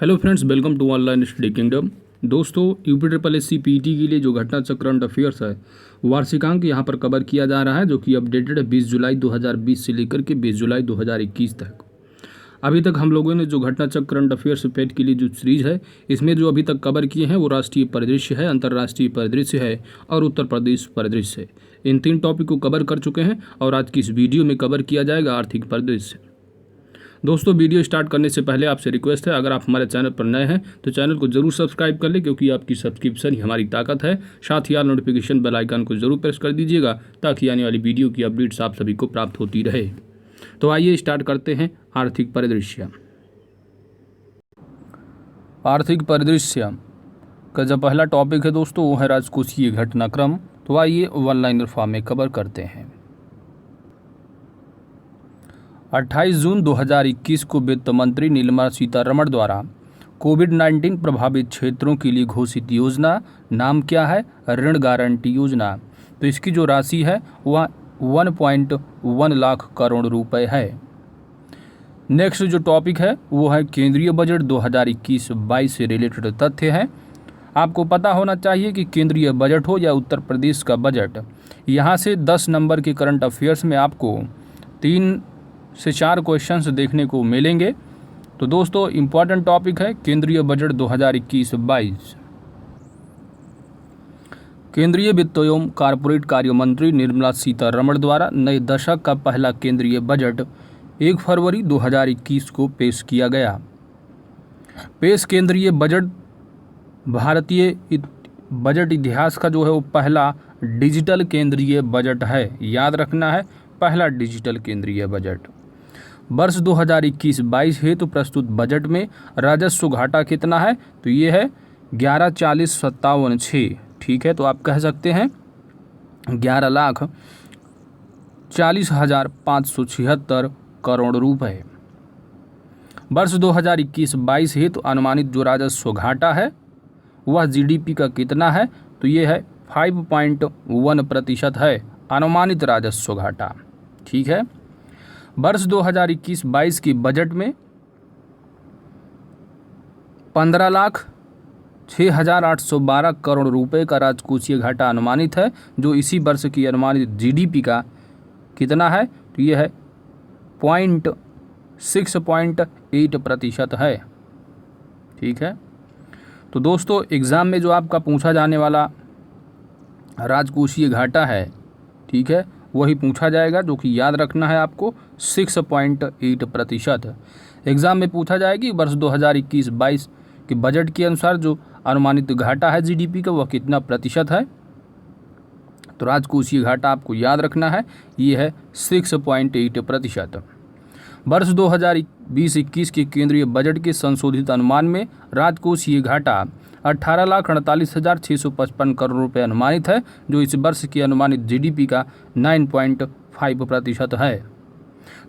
Hello friends, welcome to online study kingdom. दोस्तों, UP triple S C PT के लिए जो घटना चक्र करंट अफेयर्स है वार्षिकांक यहाँ पर कवर किया जा रहा है, जो कि अपडेटेड है 20 जुलाई 2020 से लेकर के 20 जुलाई 2021 तक। अभी तक हम लोगों ने जो घटना चक्र करंट अफेयर्स पेड के लिए जो सीरीज है, इसमें जो अभी तक कवर किए हैं वो राष्ट्रीय परिदृश्य है, अंतर्राष्ट्रीय परिदृश्य है और उत्तर प्रदेश परिदृश्य है। इन 3 टॉपिक को कवर कर चुके हैं और आज की इस वीडियो में कवर किया जाएगा आर्थिक परिदृश्य। दोस्तों, वीडियो स्टार्ट करने से पहले आपसे रिक्वेस्ट है, अगर आप हमारे चैनल पर नए हैं तो चैनल को जरूर सब्सक्राइब कर लें, क्योंकि आपकी सब्सक्रिप्शन ही हमारी ताकत है। साथ ही नोटिफिकेशन बेल आइकन को जरूर प्रेस कर दीजिएगा, ताकि आने वाली वीडियो की अपडेट्स आप सभी को प्राप्त होती रहे। तो आइए स्टार्ट करते हैं आर्थिक परिदृश्य। आर्थिक परिदृश्य का जो पहला टॉपिक है दोस्तों, वो है राजकोषीय घटनाक्रम। तो आइए वन लाइनर फॉर्म में कवर करते हैं। 28 जून 2021 को वित्त मंत्री निर्मला सीतारमण द्वारा कोविड-19 प्रभावित क्षेत्रों के लिए घोषित योजना नाम क्या है? ऋण गारंटी योजना। तो इसकी जो राशि है वह 1.1 लाख करोड़ रुपए है। नेक्स्ट जो टॉपिक है वो है केंद्रीय बजट 2021-22 से रिलेटेड तथ्य है। आपको पता होना चाहिए कि केंद्रीय बजट हो या उत्तर प्रदेश का बजट, यहाँ से 10 नंबर के करंट अफेयर्स में आपको 3 से 4 क्वेश्चंस देखने को मिलेंगे। तो दोस्तों, इम्पॉर्टेंट टॉपिक है केंद्रीय बजट 2021-22। केंद्रीय वित्त एवं कारपोरेट कार्य मंत्री निर्मला सीतारमण द्वारा नए दशक का पहला केंद्रीय बजट 1 फरवरी 2021 को पेश किया गया। केंद्रीय बजट भारतीय बजट इतिहास का जो है वो पहला डिजिटल केंद्रीय बजट है। याद रखना है, पहला डिजिटल केंद्रीय बजट। वर्ष 2021-22 हेतु प्रस्तुत बजट में राजस्व घाटा कितना है? तो ये है 11,40,57,6। ठीक है, तो आप कह सकते हैं 11,40,576 करोड़ रुपए। वर्ष 2021-22 हेतु अनुमानित जो राजस्व घाटा है वह जीडीपी का कितना है? तो ये है 5.1% है अनुमानित राजस्व घाटा। ठीक है, वर्ष 2021-22 की बजट में 15,06,812 करोड़ रुपए का राजकोषीय घाटा अनुमानित है, जो इसी वर्ष की अनुमानित जीडीपी का कितना है? तो ये है 6.8% है। ठीक है, तो दोस्तों, एग्ज़ाम में जो आपका पूछा जाने वाला राजकोषीय घाटा है, ठीक है, वही पूछा जाएगा, जो कि याद रखना है आपको 6.8%। एग्ज़ाम में पूछा जाएगी वर्ष 2021-22 के बजट के अनुसार जो अनुमानित घाटा है जीडीपी का वह कितना प्रतिशत है। तो राजकोषीय घाटा आपको याद रखना है, ये है 6.8%। वर्ष 2020-21 के केंद्रीय बजट के संशोधित अनुमान में राजकोषीय घाटा 18,48,655 करोड़ रुपए अनुमानित है, जो इस वर्ष की अनुमानित जीडीपी का 9.5% है।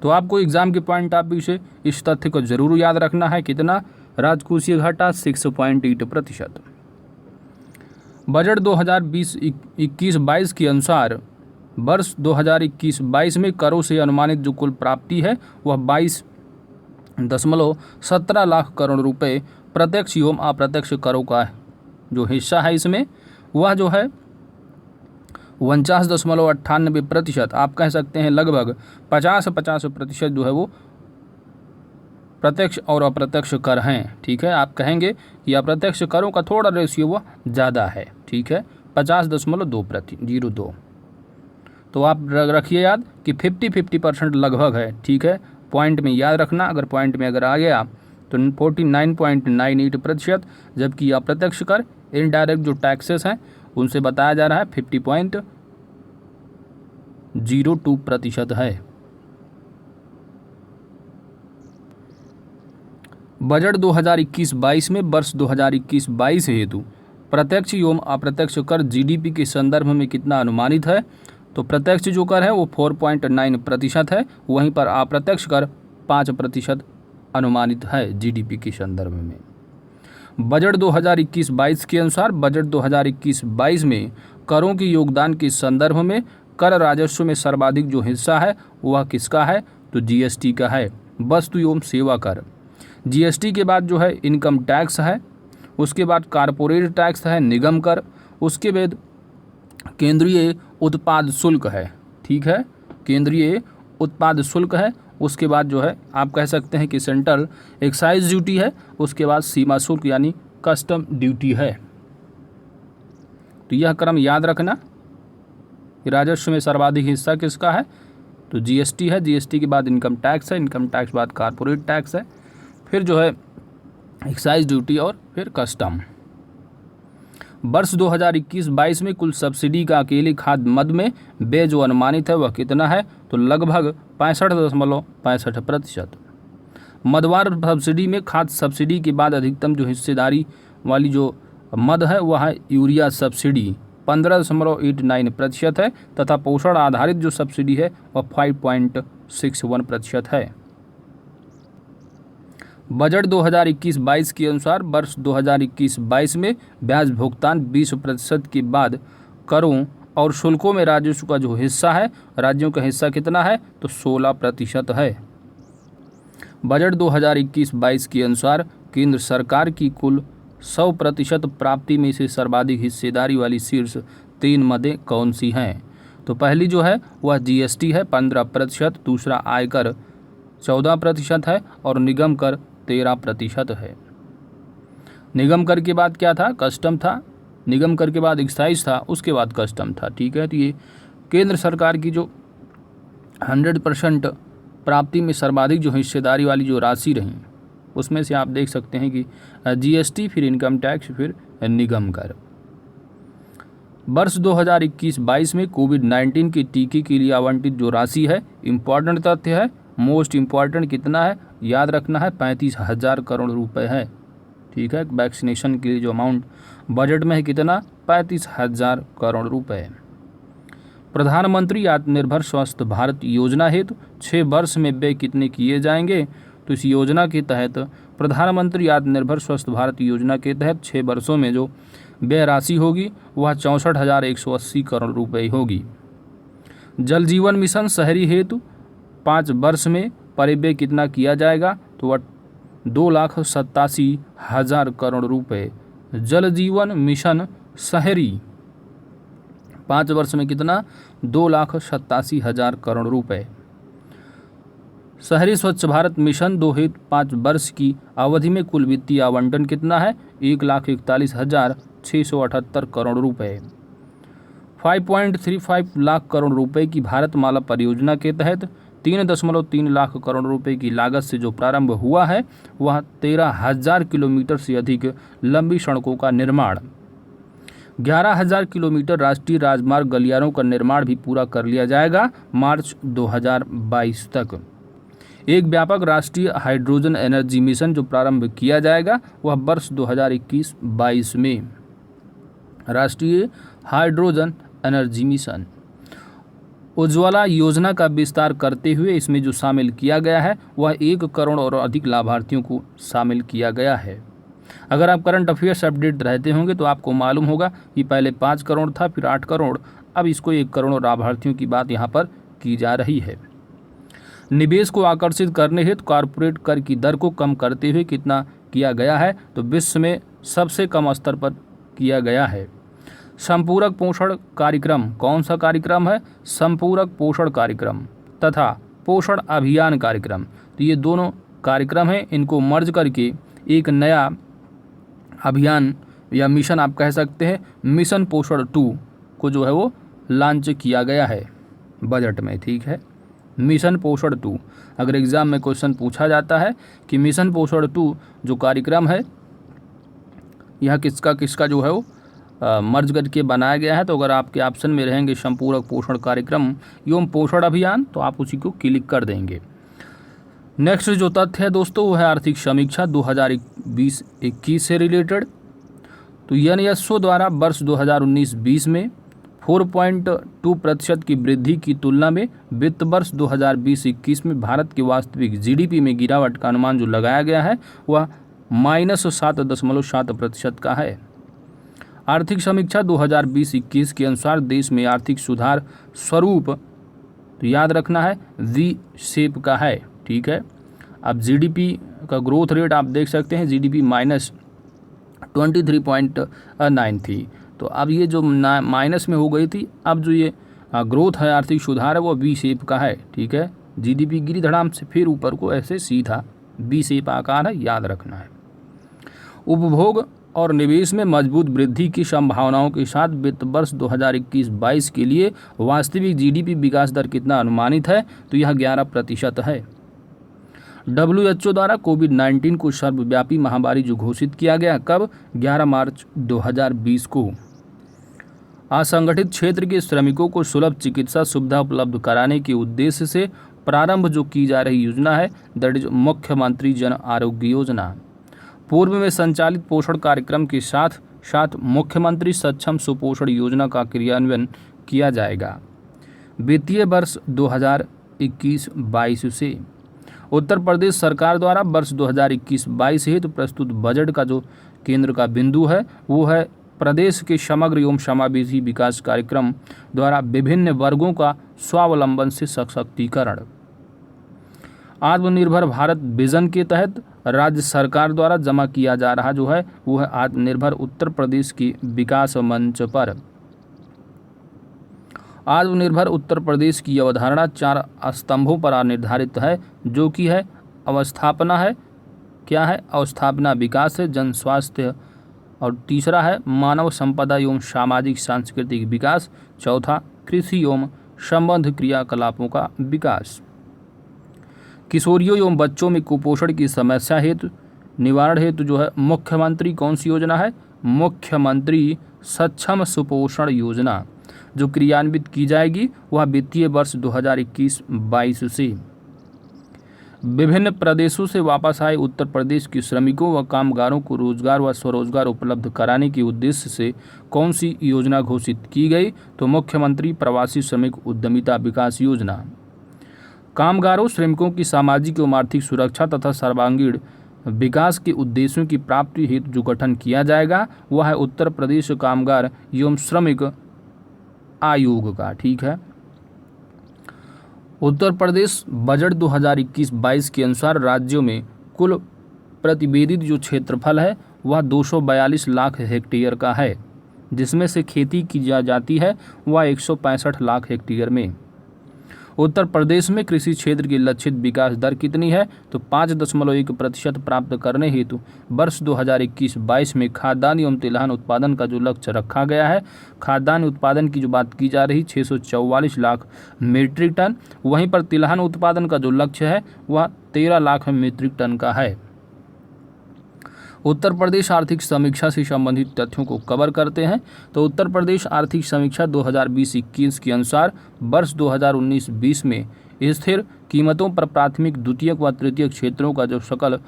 तो आपको एग्जाम के पॉइंट ऑफ व्यू से इस तथ्य को जरूर याद रखना है, कितना? राजकोषीय घाटा 6.8%। बजट 2020-21-22 के अनुसार वर्ष 2021-22 में करों से अनुमानित जो कुल प्राप्ति है वह 22.17 लाख करोड़ रुपए प्रत्यक्ष एवं अप्रत्यक्ष करों का जो हिस्सा है इसमें वह जो है 49.98%। आप कह सकते हैं लगभग 50% जो है वो प्रत्यक्ष और अप्रत्यक्ष कर हैं। ठीक है, आप कहेंगे कि अप्रत्यक्ष करों का थोड़ा रेशियो वह ज़्यादा है। ठीक है, 50.02%। तो आप रखिए याद कि 50% लगभग है। ठीक है, पॉइंट में याद रखना, अगर पॉइंट में आ गया तो 49.98%, जबकि अप्रत्यक्ष कर इनडायरेक्ट जो टैक्सेस हैं उनसे बताया जा रहा है 50.02% है। बजट 2021-22 में वर्ष 2021-22 हेतु प्रत्यक्ष एवं अप्रत्यक्ष कर जीडीपी के संदर्भ में कितना अनुमानित है? तो प्रत्यक्ष जो कर है वो 4.9% है, वहीं पर अप्रत्यक्ष कर 5% अनुमानित है जीडीपी के संदर्भ में। बजट 2021-22 के अनुसार बजट 2021-22 में करों के योगदान के संदर्भ में कर राजस्व में सर्वाधिक जो हिस्सा है वह किसका है? तो जीएसटी का है, वस्तु एवं सेवा कर। जीएसटी के बाद जो है इनकम टैक्स है, उसके बाद कारपोरेट टैक्स है, निगम कर, उसके बाद केंद्रीय उत्पाद शुल्क है, ठीक है, केंद्रीय उत्पाद शुल्क है, उसके बाद जो है आप कह सकते हैं कि सेंट्रल एक्साइज ड्यूटी है, उसके बाद सीमा शुल्क यानी कस्टम ड्यूटी है। तो यह क्रम याद रखना कि राजस्व में सर्वाधिक हिस्सा किसका है, तो जीएसटी है, जीएसटी के बाद इनकम टैक्स है, इनकम टैक्स बाद कारपोरेट टैक्स है, फिर जो है एक्साइज ड्यूटी और फिर कस्टम। वर्ष 2021-22 में कुल सब्सिडी का अकेले खाद्य मद में व्यय जो अनुमानित है वह कितना है, तो लगभग 65.65%। मदवार सब्सिडी में खाद्य सब्सिडी के बाद अधिकतम जो हिस्सेदारी वाली जो मद है वह है यूरिया सब्सिडी 15.89% है, तथा पोषण आधारित जो सब्सिडी है वह 5.61% है। बजट 2021-22 के अनुसार वर्ष 2021-22 में ब्याज भुगतान 20% के बाद करों और शुल्कों में राजस्व का जो हिस्सा है, राज्यों का हिस्सा कितना है, तो 16% है। बजट 2021-22 के अनुसार केंद्र सरकार की कुल 100% प्राप्ति में से सर्वाधिक हिस्सेदारी वाली शीर्ष 3 मदें कौन सी हैं, तो पहली जो है वह जीएसटी है 15%, दूसरा आयकर 14% है और निगम कर 13% है। निगम कर के बाद क्या था, कस्टम था, निगम कर के बाद एक्साइज था, उसके बाद कस्टम था, ठीक है। तो ये केंद्र सरकार की जो 100% प्राप्ति में सर्वाधिक जो हिस्सेदारी वाली जो राशि रही उसमें से आप देख सकते हैं कि जीएसटी, फिर इनकम टैक्स, फिर निगम कर। वर्ष 2021-22 में कोविड-19 के टीके के लिए आवंटित जो राशि है, इम्पॉर्टेंट तथ्य है, मोस्ट इम्पॉर्टेंट कितना है, याद रखना है 35,000 करोड़ रुपए है, ठीक है। वैक्सीनेशन के लिए जो अमाउंट बजट में है कितना, 35,000 करोड़ रुपए। प्रधानमंत्री आत्मनिर्भर स्वस्थ भारत योजना हेतु 6 वर्ष में व्यय कितने किए जाएंगे, तो इस योजना के तहत प्रधानमंत्री आत्मनिर्भर स्वस्थ भारत योजना के तहत 6 वर्षों में जो व्यय राशि होगी वह 64,180 करोड़ रुपए होगी। जल जीवन मिशन शहरी हेतु 5 वर्ष में परिव्यय कितना किया जाएगा, तो वह 2,87,000 करोड़ रुपए। जल जीवन मिशन शहरी 5 वर्ष में कितना, 2,87,000 करोड़ रुपए। शहरी स्वच्छ भारत मिशन 2 हेतु 5 वर्ष की अवधि में कुल वित्तीय आवंटन कितना है, 1,41,678 करोड़ रुपए। 5.35 लाख करोड़ रुपए की भारतमाला परियोजना के तहत 3.3 लाख करोड़ रुपए की लागत से जो प्रारंभ हुआ है वह 13,000 किलोमीटर से अधिक लंबी सड़कों का निर्माण, 11,000 किलोमीटर राष्ट्रीय राजमार्ग गलियारों का निर्माण भी पूरा कर लिया जाएगा मार्च 2022 तक। एक व्यापक राष्ट्रीय हाइड्रोजन एनर्जी मिशन जो प्रारंभ किया जाएगा वह वर्ष 2021-22 में। राष्ट्रीय हाइड्रोजन एनर्जी मिशन। उज्ज्वला योजना का विस्तार करते हुए इसमें जो शामिल किया गया है वह 1 करोड़ और अधिक लाभार्थियों को शामिल किया गया है। अगर आप करंट अफेयर्स अपडेट रहते होंगे तो आपको मालूम होगा कि पहले 5 करोड़ था, फिर 8 करोड़, अब इसको 1 करोड़ लाभार्थियों की बात यहाँ पर की जा रही है। निवेश को आकर्षित करने हेतु कॉर्पोरेट कर की दर को कम करते हुए कितना किया गया है, तो विश्व में सबसे कम स्तर पर किया गया है। संपूरक पोषण कार्यक्रम कौन सा कार्यक्रम है, संपूरक पोषण कार्यक्रम तथा पोषण अभियान कार्यक्रम, तो ये दोनों कार्यक्रम हैं, इनको मर्ज करके एक नया अभियान या मिशन आप कह सकते हैं, मिशन पोषण 2 को जो है वो लॉन्च किया गया है बजट में, ठीक है। मिशन पोषण 2 अगर एग्जाम में क्वेश्चन पूछा जाता है कि मिशन पोषण 2 जो कार्यक्रम है यह किसका किसका जो है वो मर्ज करके बनाया गया है, तो अगर आपके ऑप्शन में रहेंगे संपूरक पोषण कार्यक्रम एवं पोषण अभियान तो आप उसी को क्लिक कर देंगे। नेक्स्ट जो तथ्य है दोस्तों वो है आर्थिक समीक्षा 2020-21 से रिलेटेड। तो यूनेस्को द्वारा वर्ष 2019-20 में 4.2% की वृद्धि की तुलना में वित्त वर्ष 2020-21 में भारत के वास्तविक जीडीपी में गिरावट का अनुमान जो लगाया गया है वह -7.7% का है। आर्थिक समीक्षा 2020-21 के अनुसार देश में आर्थिक सुधार स्वरूप तो याद रखना है वी शेप का है, ठीक है। अब जीडीपी का ग्रोथ रेट आप देख सकते हैं, जीडीपी -23.9 थी, तो अब ये जो माइनस में हो गई थी, अब जो ये ग्रोथ है, आर्थिक सुधार है, वो वी शेप का है। ठीक है, जीडीपी गिरी धड़ाम से फिर ऊपर को ऐसे सीधा वी शेप आकार है, याद रखना है। उपभोग और निवेश में मजबूत वृद्धि की संभावनाओं के साथ वित्त वर्ष 2021-22 के लिए वास्तविक जीडीपी विकास दर कितना अनुमानित है, तो यह 11% है। WHO द्वारा कोविड-19 को सर्वव्यापी महामारी जो घोषित किया गया, कब? 11 मार्च 2020 को। असंगठित क्षेत्र के श्रमिकों को सुलभ चिकित्सा सुविधा उपलब्ध कराने के उद्देश्य से प्रारंभ जो की जा रही योजना है, दैट इज मुख्यमंत्री जन आरोग्य योजना। पूर्व में संचालित पोषण कार्यक्रम के साथ साथ मुख्यमंत्री सक्षम सुपोषण योजना का क्रियान्वयन किया जाएगा। वित्तीय वर्ष 2021-22 से उत्तर प्रदेश सरकार द्वारा वर्ष 2021-22 हेतु प्रस्तुत बजट का जो केंद्र का बिंदु है, वो है प्रदेश के समग्र एवं समावेशी विकास कार्यक्रम द्वारा विभिन्न वर्गों का स्वावलंबन से सशक्तिकरण। आत्मनिर्भर भारत विजन के तहत राज्य सरकार द्वारा जमा किया जा रहा जो है, वो है आत्मनिर्भर उत्तर प्रदेश की विकास मंच पर। आत्मनिर्भर उत्तर प्रदेश की अवधारणा 4 स्तंभों पर निर्धारित है, जो कि है अवस्थापना है, क्या है? अवस्थापना विकास है, जन स्वास्थ्य, और तीसरा है मानव संपदा एवं सामाजिक सांस्कृतिक विकास, चौथा कृषि एवं संबद्ध क्रियाकलापों का विकास। किशोरियों एवं बच्चों में कुपोषण की समस्या हेतु निवारण हेतु जो है मुख्यमंत्री कौन सी योजना है? मुख्यमंत्री सक्षम सुपोषण योजना जो क्रियान्वित की जाएगी, वह वित्तीय वर्ष 2021-22 से। विभिन्न प्रदेशों से वापस आए उत्तर प्रदेश के श्रमिकों व कामगारों को रोजगार व स्वरोजगार उपलब्ध कराने के उद्देश्य से कौन सी योजना घोषित की गई? तो मुख्यमंत्री प्रवासी श्रमिक उद्यमिता विकास योजना। कामगारों श्रमिकों की सामाजिक एवं आर्थिक सुरक्षा तथा सर्वांगीण विकास के उद्देश्यों की प्राप्ति हेतु जो गठन किया जाएगा, वह है उत्तर प्रदेश कामगार एवं श्रमिक आयोग का। ठीक है, उत्तर प्रदेश बजट 2021-22 के अनुसार राज्यों में कुल प्रतिवेदित जो क्षेत्रफल है, वह 242 लाख हेक्टेयर का है, जिसमें से खेती की जाती है वह 165 लाख हेक्टेयर में। उत्तर प्रदेश में कृषि क्षेत्र की लक्षित विकास दर कितनी है? तो 5.1% प्राप्त करने हेतु वर्ष 2021-22 में खाद्यान्न एवं तिलहन उत्पादन का जो लक्ष्य रखा गया है, खाद्यान्न उत्पादन की जो बात की जा रही 644 लाख मीट्रिक टन, वहीं पर तिलहन उत्पादन का जो लक्ष्य है वह 13 लाख मीट्रिक टन का है। उत्तर प्रदेश आर्थिक समीक्षा से संबंधित तथ्यों को कवर करते हैं। तो उत्तर प्रदेश आर्थिक समीक्षा 2020-21 के अनुसार वर्ष 2019-20 में स्थिर कीमतों पर प्राथमिक, द्वितीयक व तृतीयक क्षेत्रों का जो सकल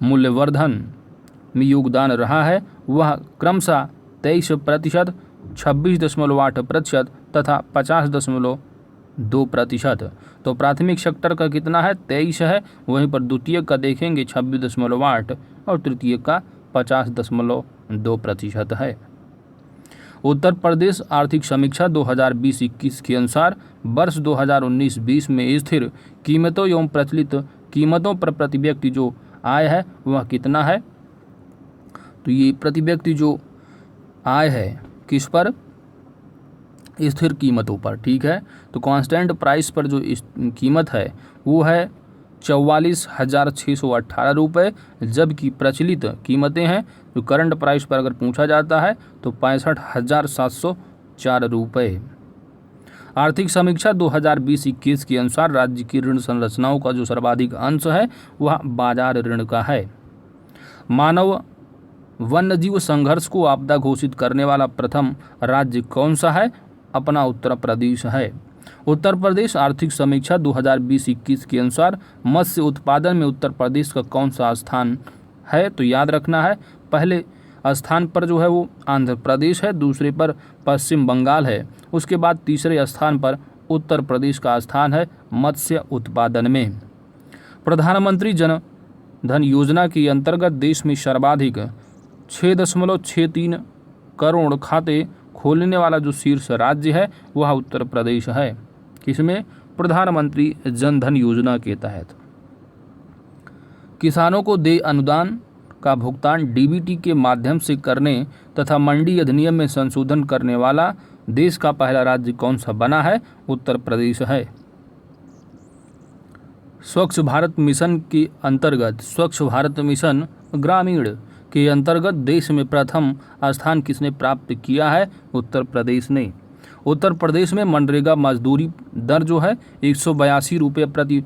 मूल्यवर्धन में योगदान रहा है, वह क्रमशः 23%, 26.8% तथा 50.2%। तो प्राथमिक सेक्टर का कितना है? 23 है, वहीं पर द्वितीयक का देखेंगे 26.8 और तृतीयक का 50.2% है। उत्तर प्रदेश आर्थिक समीक्षा 2020-21 के अनुसार वर्ष 2019-20 में स्थिर कीमतों एवं प्रचलित कीमतों पर प्रति व्यक्ति जो आय है वह कितना है? तो ये प्रति व्यक्ति जो आय है किस पर? स्थिर कीमतों पर। ठीक है, तो कांस्टेंट प्राइस पर जो कीमत है वो है 44,618 रुपये, जबकि प्रचलित कीमतें हैं जो करंट प्राइस पर अगर पूछा जाता है तो 65,704 रुपये। आर्थिक समीक्षा 2020-21 के अनुसार राज्य की ऋण संरचनाओं का जो सर्वाधिक अंश है वह बाजार ऋण का है। मानव वन्यजीव संघर्ष को आपदा घोषित करने वाला प्रथम राज्य कौन सा है? अपना उत्तर प्रदेश है। उत्तर प्रदेश आर्थिक समीक्षा 2020-21 के अनुसार मत्स्य उत्पादन में उत्तर प्रदेश का कौन सा स्थान है? तो याद रखना है, पहले स्थान पर जो है वो आंध्र प्रदेश है, दूसरे पर पश्चिम बंगाल है, उसके बाद तीसरे स्थान पर उत्तर प्रदेश का स्थान है मत्स्य उत्पादन में। प्रधानमंत्री जन धन योजना के अंतर्गत देश में सर्वाधिक 6.63 करोड़ खाते खोलने वाला जो शीर्ष राज्य है वह उत्तर प्रदेश है। किसमें? प्रधानमंत्री जन धन योजना के तहत। किसानों को देय अनुदान का भुगतान डीबीटी के माध्यम से करने तथा मंडी अधिनियम में संशोधन करने वाला देश का पहला राज्य कौन सा बना है? उत्तर प्रदेश है। स्वच्छ भारत मिशन के अंतर्गत स्वच्छ भारत मिशन ग्रामीण के अंतर्गत देश में प्रथम स्थान किसने प्राप्त किया है? उत्तर प्रदेश ने। उत्तर प्रदेश में मनरेगा मजदूरी दर जो है 182 रुपये प्रति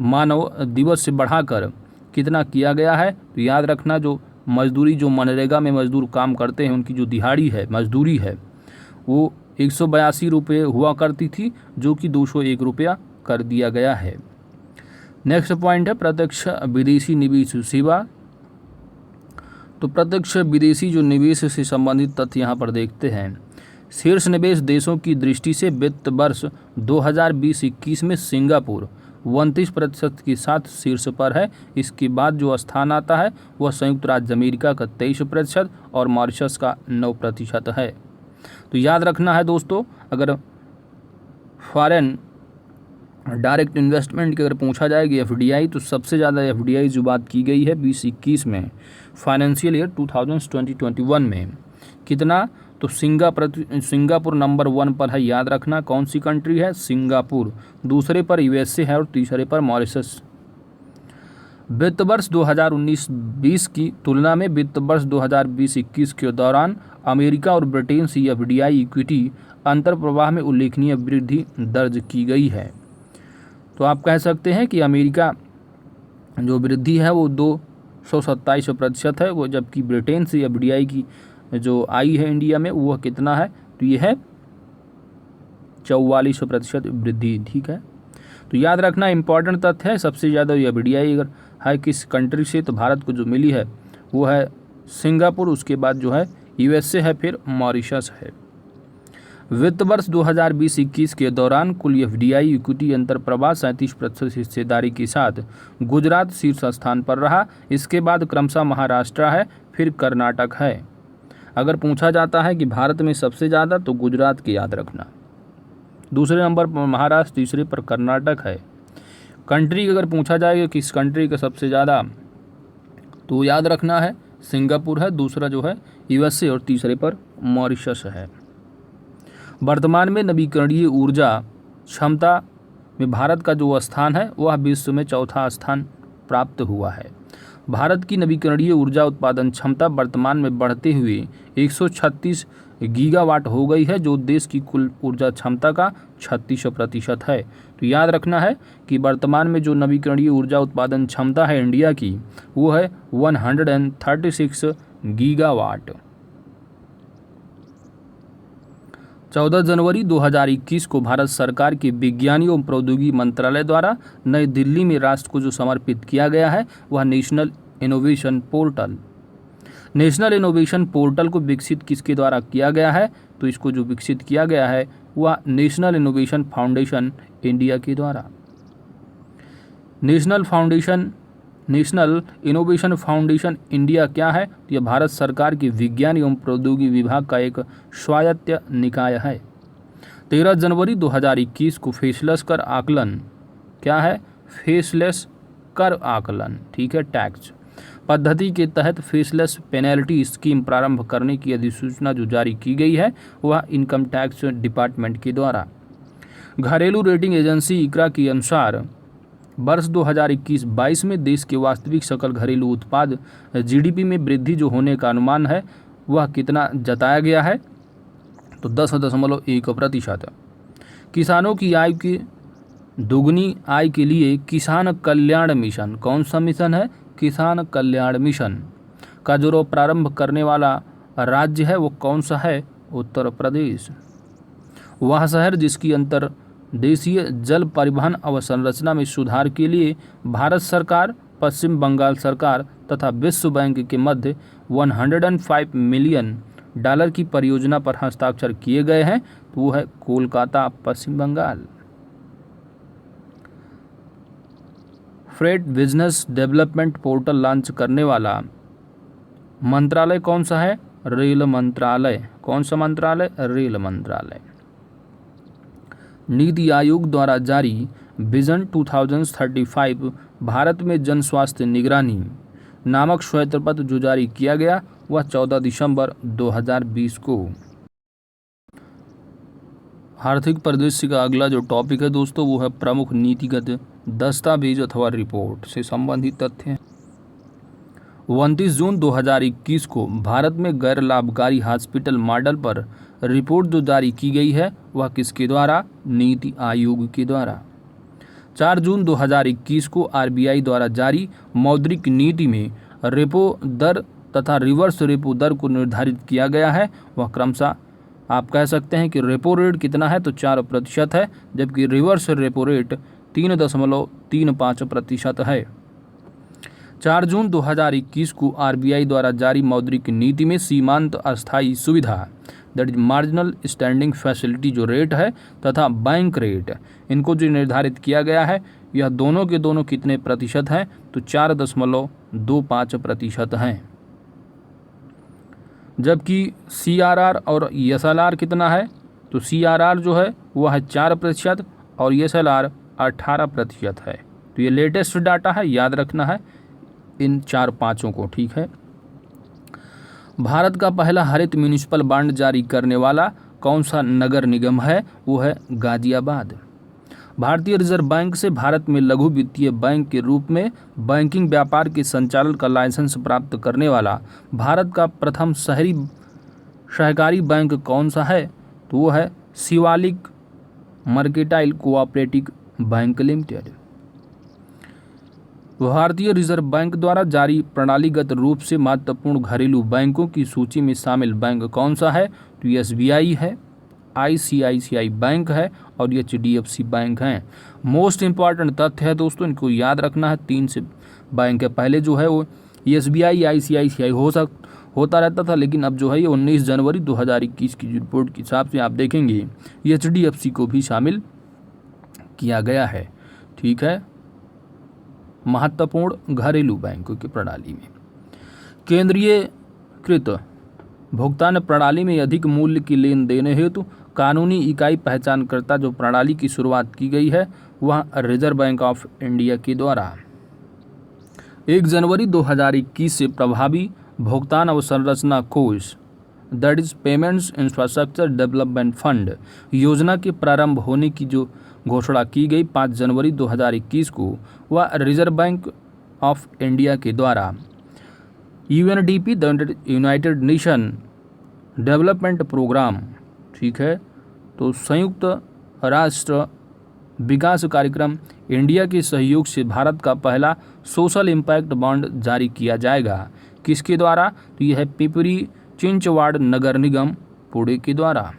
मानव दिवस से बढ़ाकर कितना किया गया है? तो याद रखना, जो मजदूरी जो मनरेगा में मजदूर काम करते हैं उनकी जो दिहाड़ी है, मजदूरी है, वो 182 रुपये हुआ करती थी, जो कि 201 रुपया कर दिया गया है। नेक्स्ट पॉइंट है प्रत्यक्ष विदेशी निवेश सेवा। तो प्रत्यक्ष विदेशी जो निवेश से संबंधित तथ्य यहाँ पर देखते हैं। शीर्ष निवेश देशों की दृष्टि से वित्त वर्ष 2020-21 में सिंगापुर 29% के साथ शीर्ष पर है। इसके बाद जो स्थान आता है वह संयुक्त राज्य अमेरिका का 23% और मॉरिशस का 9% है। तो याद रखना है दोस्तों, अगर फॉरेन डायरेक्ट इन्वेस्टमेंट की अगर पूछा जाएगी एफडीआई, तो सबसे ज़्यादा एफडीआई जो बात की गई है 2021 में, फाइनेंशियल ईयर 2020-21 में कितना? तो सिंगापुर नंबर 1 पर है। याद रखना कौन सी कंट्री है? सिंगापुर। दूसरे पर यूएसए है और तीसरे पर मॉरिशस। वित्त वर्ष 2019-20 की तुलना में वित्त वर्ष 2020-21 के दौरान अमेरिका और ब्रिटेन से एफडीआई इक्विटी अंतर प्रवाह में उल्लेखनीय वृद्धि दर्ज की गई है। तो आप कह सकते हैं कि अमेरिका जो वृद्धि है वो 227% है, वो जबकि ब्रिटेन से एफडीआई की जो आई है इंडिया में वह कितना है? तो ये है 44% वृद्धि। ठीक है, तो याद रखना इंपॉर्टेंट तथ्य है, सबसे ज़्यादा एफडीआई अगर है किस कंट्री से, तो भारत को जो मिली है वो है सिंगापुर, उसके बाद जो है यूएसए है, फिर मॉरिशस है। वित्त वर्ष 2020-21 के दौरान कुल एफडीआई इक्विटी अंतर प्रवाह 37% हिस्सेदारी के साथ गुजरात शीर्ष स्थान पर रहा। इसके बाद क्रमशः महाराष्ट्र है, फिर कर्नाटक है। अगर पूछा जाता है कि भारत में सबसे ज़्यादा, तो गुजरात की याद रखना, दूसरे नंबर पर महाराष्ट्र, तीसरे पर कर्नाटक है। कंट्री अगर पूछा जाएगा किस कंट्री का सबसे ज़्यादा, तो याद रखना है सिंगापुर है, दूसरा जो है यूएसए और तीसरे पर मॉरिशस है। वर्तमान में नवीकरणीय ऊर्जा क्षमता में भारत का जो स्थान है वह विश्व में 4था स्थान प्राप्त हुआ है। भारत की नवीकरणीय ऊर्जा उत्पादन क्षमता वर्तमान में बढ़ते हुए 136 गीगावाट हो गई है, जो देश की कुल ऊर्जा क्षमता का 36% है। तो याद रखना है कि वर्तमान में जो नवीकरणीय ऊर्जा उत्पादन क्षमता है इंडिया की वो है 136 गीगावाट। 14 जनवरी 2021 को भारत सरकार के विज्ञान एवं प्रौद्योगिकी मंत्रालय द्वारा नई दिल्ली में राष्ट्र को जो समर्पित किया गया है वह national innovation portal. National innovation portal को विकसित किसके द्वारा किया गया है? तो इसको जो विकसित किया गया है वह नेशनल इनोवेशन फाउंडेशन इंडिया के द्वारा। नेशनल इनोवेशन फाउंडेशन इंडिया क्या है? तो यह भारत सरकार के विज्ञान एवं प्रौद्योगिकी विभाग का एक स्वायत्त निकाय है। 13 जनवरी 2021 को फेसलेस कर आकलन क्या है? फेसलेस कर आकलन, ठीक है, टैक्स पद्धति के तहत फेसलेस पेनल्टी स्कीम प्रारंभ करने की अधिसूचना जो जारी की गई है वह इनकम टैक्स डिपार्टमेंट के द्वारा। घरेलू रेटिंग एजेंसी इकरा के अनुसार वर्ष 2021-22 में देश के वास्तविक सकल घरेलू उत्पाद जीडीपी में वृद्धि जो होने का अनुमान है वह कितना जताया गया है? तो 10.1%। किसानों की आय की दोगुनी आय के लिए किसान कल्याण मिशन, कौन सा मिशन है? किसान कल्याण मिशन का जो प्रारंभ करने वाला राज्य है वो कौन सा है? उत्तर प्रदेश। वह शहर जिसकी अंतर्देशीय जल परिवहन अवसंरचना में सुधार के लिए भारत सरकार, पश्चिम बंगाल सरकार तथा विश्व बैंक के मध्य $105 मिलियन की परियोजना पर हस्ताक्षर किए गए हैं, तो वो है Kolkata, Paschim Bangal. Freight business development portal launch करने वाला मंत्रालय कौन सा है? रेल मंत्रालय। कौन सा मंत्रालय? रेल मंत्रालय। नीति आयोग द्वारा जारी विजन 2035 भारत में जन स्वास्थ्य निगरानी नामक श्वेत पत्र जो जारी किया गया वह 14 दिसंबर 2020 को। आर्थिक परिदृश्य का अगला जो टॉपिक है दोस्तों वो है प्रमुख नीतिगत दस्तावेज अथवा रिपोर्ट से संबंधित तथ्य। 29 जून 2021 को भारत में गैर लाभकारी हॉस्पिटल मॉडल पर रिपोर्ट जो जारी की गई है वह किसके द्वारा? नीति आयोग के द्वारा। 4 जून 2021 को आरबीआई द्वारा जारी मौद्रिक नीति में रेपो दर तथा रिवर्स रेपो दर को निर्धारित किया गया है। वह क्रमशः आप कह सकते हैं कि रेपो रेट कितना है तो 4% है, जबकि रिवर्स रेपो रेट 3.35% है। 4 जून 2021 को आरबीआई द्वारा जारी मौद्रिक नीति में सीमांत अस्थायी सुविधा that is marginal standing facility जो रेट है तथा बैंक रेट इनको जो निर्धारित किया गया है यह दोनों के दोनों कितने प्रतिशत हैं तो 4.25% हैं, जबकि सीआरआर और एसएलआर कितना है तो सीआरआर जो है वह है 4% और एसएलआर 18% है। तो ये लेटेस्ट डाटा है, याद रखना है इन 4-5 को, ठीक है। भारत का पहला हरित म्युनिसिपल बॉन्ड जारी करने वाला कौन सा नगर निगम है? वो है गाजियाबाद। भारतीय रिजर्व बैंक से भारत में लघु वित्तीय बैंक के रूप में बैंकिंग व्यापार के संचालन का लाइसेंस प्राप्त करने वाला भारत का प्रथम शहरी सहकारी बैंक कौन सा है? तो वो है Shivalik mercantile cooperative bank limited. भारतीय रिजर्व बैंक द्वारा जारी प्रणालीगत रूप से महत्वपूर्ण घरेलू बैंकों की सूची में शामिल बैंक कौन सा है? तो एसबीआई है, आईसीआईसीआई बैंक है और एचडीएफसी बैंक है। मोस्ट इंपॉर्टेंट तथ्य है दोस्तों, इनको याद रखना है। 3 से बैंक है, पहले जो है वो एसबीआई आईसीआईसीआई होता रहता था, लेकिन अब जो है ये 19 जनवरी 2021 की रिपोर्ट के हिसाब से आप देखेंगे एचडीएफसी को भी शामिल किया गया है, ठीक है, महत्वपूर्ण घरेलू बैंकों की प्रणाली में। केंद्रीयकृत भुगतान प्रणाली में अधिक मूल्य की लेन देन हेतु कानूनी इकाई पहचानकर्ता जो प्रणाली की शुरुआत की गई है वह रिजर्व बैंक ऑफ इंडिया के द्वारा 1 जनवरी 2021 से प्रभावी भुगतान अवसंरचना कोष that is payments infrastructure development fund योजना के प्रारंभ होने की जो घोषणा की गई 5 जनवरी 2021 को वह रिजर्व बैंक ऑफ इंडिया के द्वारा UNDP united nation development programme, ठीक है, तो संयुक्त राष्ट्र विकास कार्यक्रम इंडिया के सहयोग से भारत का पहला सोशल इम्पैक्ट बॉन्ड जारी किया जाएगा। किसके द्वारा? तो यह है पिपरी चिंचवाड़ नगर निगम पुणे के द्वारा।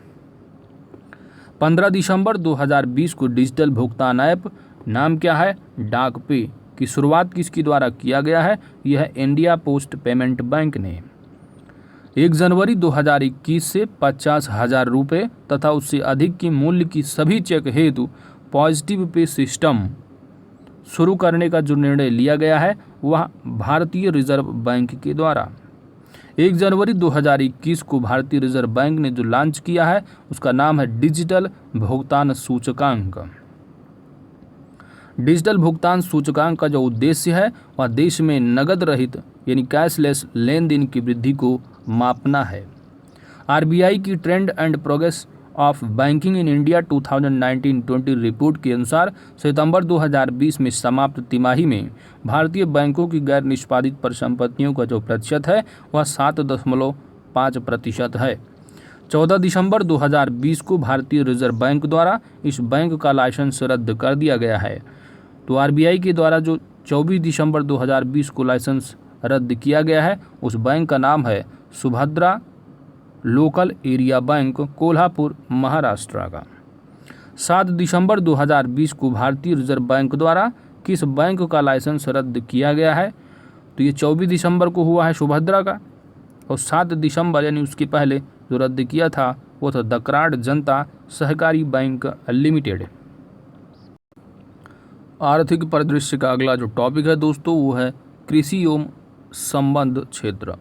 15 दिसंबर 2020 को डिजिटल भुगतान ऐप नाम क्या है? डाक पे की शुरुआत किसके द्वारा किया गया है? यह इंडिया पोस्ट पेमेंट बैंक ने। 1 जनवरी 2021 से 50,000 रुपये तथा उससे अधिक की मूल्य की सभी चेक हेतु पॉजिटिव पे सिस्टम शुरू करने का जो निर्णय लिया गया है वह भारतीय रिजर्व बैंक के द्वारा। 1 जनवरी 2021 को भारतीय रिजर्व बैंक ने जो लॉन्च किया है उसका नाम है डिजिटल भुगतान सूचकांक। डिजिटल भुगतान सूचकांक का जो उद्देश्य है वह देश में नगद रहित यानी कैशलेस लेन देन की वृद्धि को मापना है। आरबीआई की trend and progress of banking in India 2019-20 report के अनुसार सितंबर 2020 में समाप्त तिमाही में भारतीय बैंकों की गैर निष्पादित परिसंपत्तियों का जो प्रतिशत है वह 7.5% है। 14 दिसंबर 2020 को भारतीय रिजर्व बैंक द्वारा इस बैंक का लाइसेंस रद्द कर दिया गया है। तो आरबीआई के द्वारा जो 24 दिसंबर 2020 को लाइसेंस रद्द किया गया है उस बैंक का नाम है Subhadra local area bank, Kolhapur Maharashtra का। 7 दिसंबर 2020 को भारतीय रिजर्व बैंक द्वारा किस बैंक का लाइसेंस रद्द किया गया है? तो ये 24 दिसंबर को हुआ है सुभद्रा का, और 7 दिसंबर यानी उसके पहले जो रद्द किया था वो था दकराड़ जनता सहकारी बैंक लिमिटेड। आर्थिक परिदृश्य का अगला जो टॉपिक है दोस्तों वो है कृषि एवं संबंध क्षेत्र।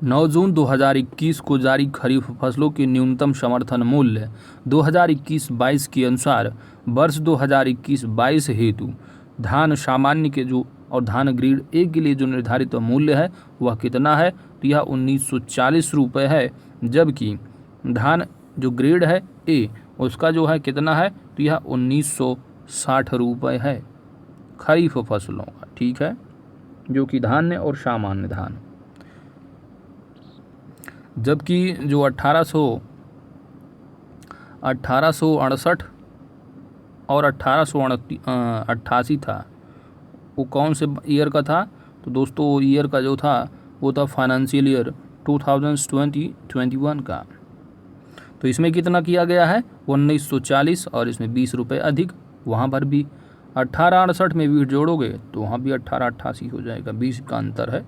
9 जून 2021 को जारी खरीफ फसलों के न्यूनतम समर्थन मूल्य 2021-22 के अनुसार वर्ष 2021-22 हेतु धान सामान्य के जो और धान ग्रेड ए के लिए जो निर्धारित मूल्य है वह कितना है? तो यह 1940 रुपये है, जबकि धान जो ग्रेड है ए उसका जो है कितना है? तो यह 1960 रुपये है खरीफ फसलों का, ठीक है, जो कि धान्य और सामान्य धान। जबकि जो 1868 और 1888 था वो कौन से ईयर का था? तो दोस्तों ईयर का जो था वो था फाइनेंशियल ईयर 2020-21 का। तो इसमें कितना किया गया है? 1940 और इसमें 20 रुपये अधिक। वहाँ पर भी 1868 में भी जोड़ोगे तो वहाँ भी 1888 हो जाएगा, 20 का अंतर है।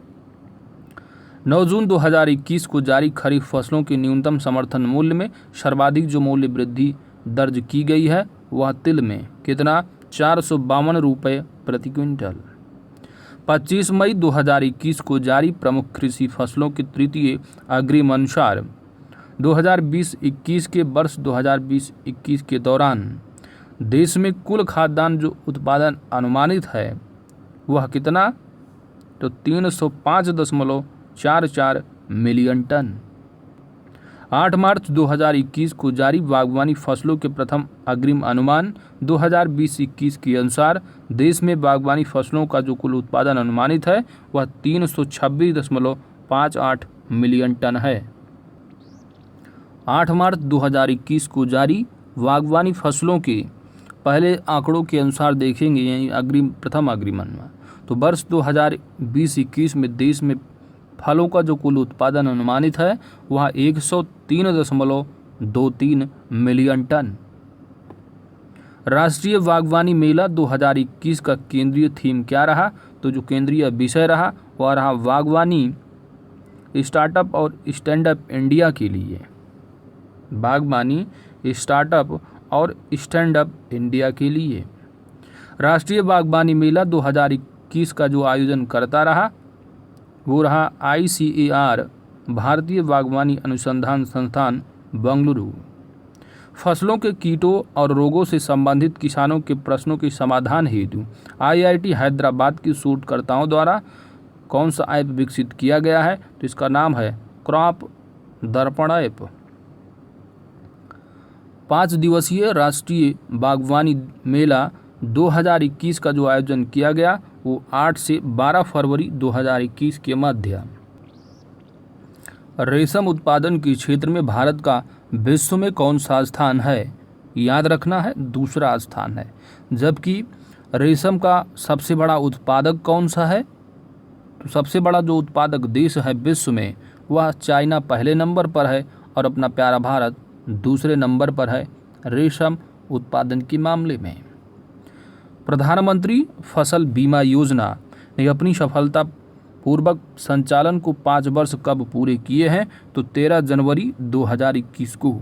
9 जून 2021 को जारी खरीफ फसलों के न्यूनतम समर्थन मूल्य में सर्वाधिक जो मूल्य वृद्धि दर्ज की गई है वह तिल में कितना? 452 रुपये प्रति क्विंटल। 25 मई 2021 को जारी प्रमुख कृषि फसलों के तृतीय अग्रिम अनुसार 2020-21 के वर्ष 2020-21 के दौरान देश में कुल खाद्यान्न जो उत्पादन अनुमानित है वह कितना? तो 305.44 मिलियन टन। 8 मार्च 2021 को जारी बागवानी फसलों के प्रथम अग्रिम अनुमान 2020-21 के अनुसार देश में बागवानी फसलों का जो कुल उत्पादन अनुमानित है वह 326.58 मिलियन टन है। 8 मार्च 2021 को जारी बागवानी फसलों के पहले आंकड़ों के अनुसार देखेंगे, यानी प्रथम अग्रिम अनुमान, तो वर्ष 2020-21 में देश में फलों का जो कुल उत्पादन अनुमानित है वह 103.23 मिलियन टन। राष्ट्रीय बागवानी मेला 2021 का केंद्रीय थीम क्या रहा? तो जो केंद्रीय विषय रहा वह रहा बागवानी स्टार्टअप और स्टैंडअप इंडिया के लिए। बागवानी स्टार्टअप और स्टैंडअप इंडिया के लिए राष्ट्रीय बागवानी मेला 2021 का जो आयोजन करता रहा वो रहा ICAR, भारतीय बागवानी अनुसंधान संस्थान बेंगलुरु। फसलों के कीटों और रोगों से संबंधित किसानों के प्रश्नों के समाधान हेतु IIT हैदराबाद के शोधकर्ताओं द्वारा कौन सा ऐप विकसित किया गया है? तो इसका नाम है क्रॉप दर्पण ऐप। 5 दिवसीय राष्ट्रीय बागवानी मेला 2021 का जो आयोजन किया गया वो 8 से 12 फरवरी 2021 के मध्य। रेशम उत्पादन के क्षेत्र में भारत का विश्व में कौन सा स्थान है? याद रखना है, दूसरा स्थान है। जबकि रेशम का सबसे बड़ा उत्पादक कौन सा है? तो सबसे बड़ा जो उत्पादक देश है विश्व में वह चाइना पहले नंबर पर है और अपना प्यारा भारत दूसरे नंबर पर है रेशम उत्पादन के मामले में। प्रधानमंत्री फसल बीमा योजना ने अपनी सफलता पूर्वक संचालन को 5 वर्ष कब पूरे किए हैं? तो 13 जनवरी 2021 को।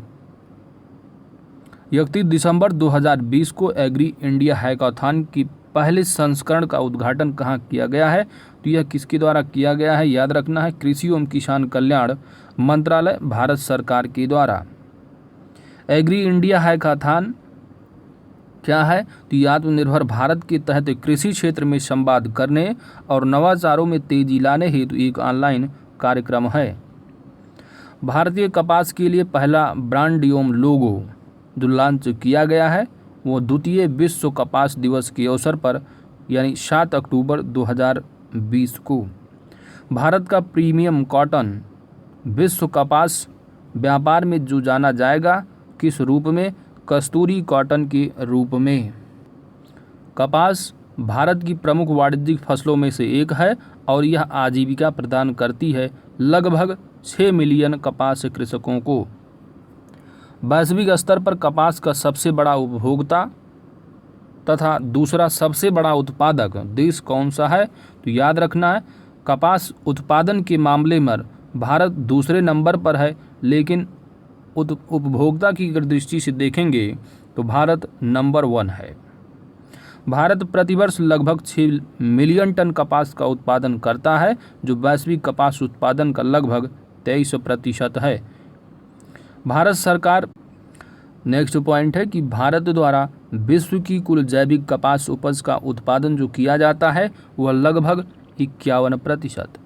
31 दिसंबर 2020 को एग्री इंडिया हैकाथॉन की पहले संस्करण का उद्घाटन कहाँ किया गया है? तो यह किसके द्वारा किया गया है? याद रखना है, कृषि एवं किसान कल्याण मंत्रालय, भारत सरकार के द्वारा। एग्री इंडिया हैकाथॉन क्या है? तो ये आत्मनिर्भर भारत के तहत कृषि क्षेत्र में संवाद करने और नवाचारों में तेजी लाने हेतु एक ऑनलाइन कार्यक्रम है। भारतीय कपास के लिए पहला ब्रांड एवं लोगो जो लॉन्च किया गया है वो द्वितीय विश्व कपास दिवस के अवसर पर यानी 7 अक्टूबर 2020 को। भारत का प्रीमियम कॉटन विश्व कपास व्यापार में जो जाना जाएगा किस रूप में? कस्तूरी कॉटन के रूप में। कपास भारत की प्रमुख वाणिज्यिक फसलों में से एक है और यह आजीविका प्रदान करती है लगभग 6 मिलियन कपास कृषकों को। वैश्विक स्तर पर कपास का सबसे बड़ा उपभोक्ता तथा दूसरा सबसे बड़ा उत्पादक देश कौन सा है? तो याद रखना है, कपास उत्पादन के मामले में भारत दूसरे नंबर पर है, लेकिन उपभोक्ता की अगर दृष्टि से देखेंगे तो भारत नंबर 1 है। भारत प्रतिवर्ष लगभग 6 मिलियन टन कपास का उत्पादन करता है, जो वैश्विक कपास उत्पादन का लगभग 23% है। भारत सरकार, नेक्स्ट पॉइंट है कि भारत द्वारा विश्व की कुल जैविक कपास उपज का उत्पादन जो किया जाता है वह लगभग 51%।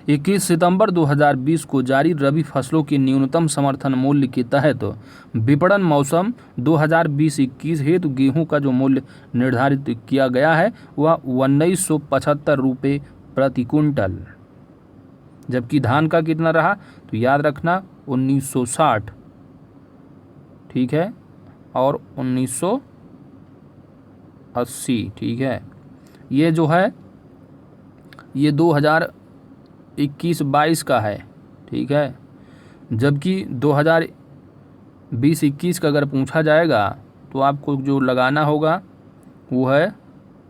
21 सितंबर 2020 को जारी रबी फसलों के न्यूनतम समर्थन मूल्य के तहत विपणन मौसम 2020-21 हेतु गेहूं का जो मूल्य निर्धारित किया गया है वह 1975 रुपये प्रति कुंटल, जबकि धान का कितना रहा तो याद रखना 1960, ठीक है, और 1980, ठीक है। ये जो है ये 2021-22 का है, ठीक है, जबकि 2020-21 का अगर पूछा जाएगा तो आपको जो लगाना होगा वो है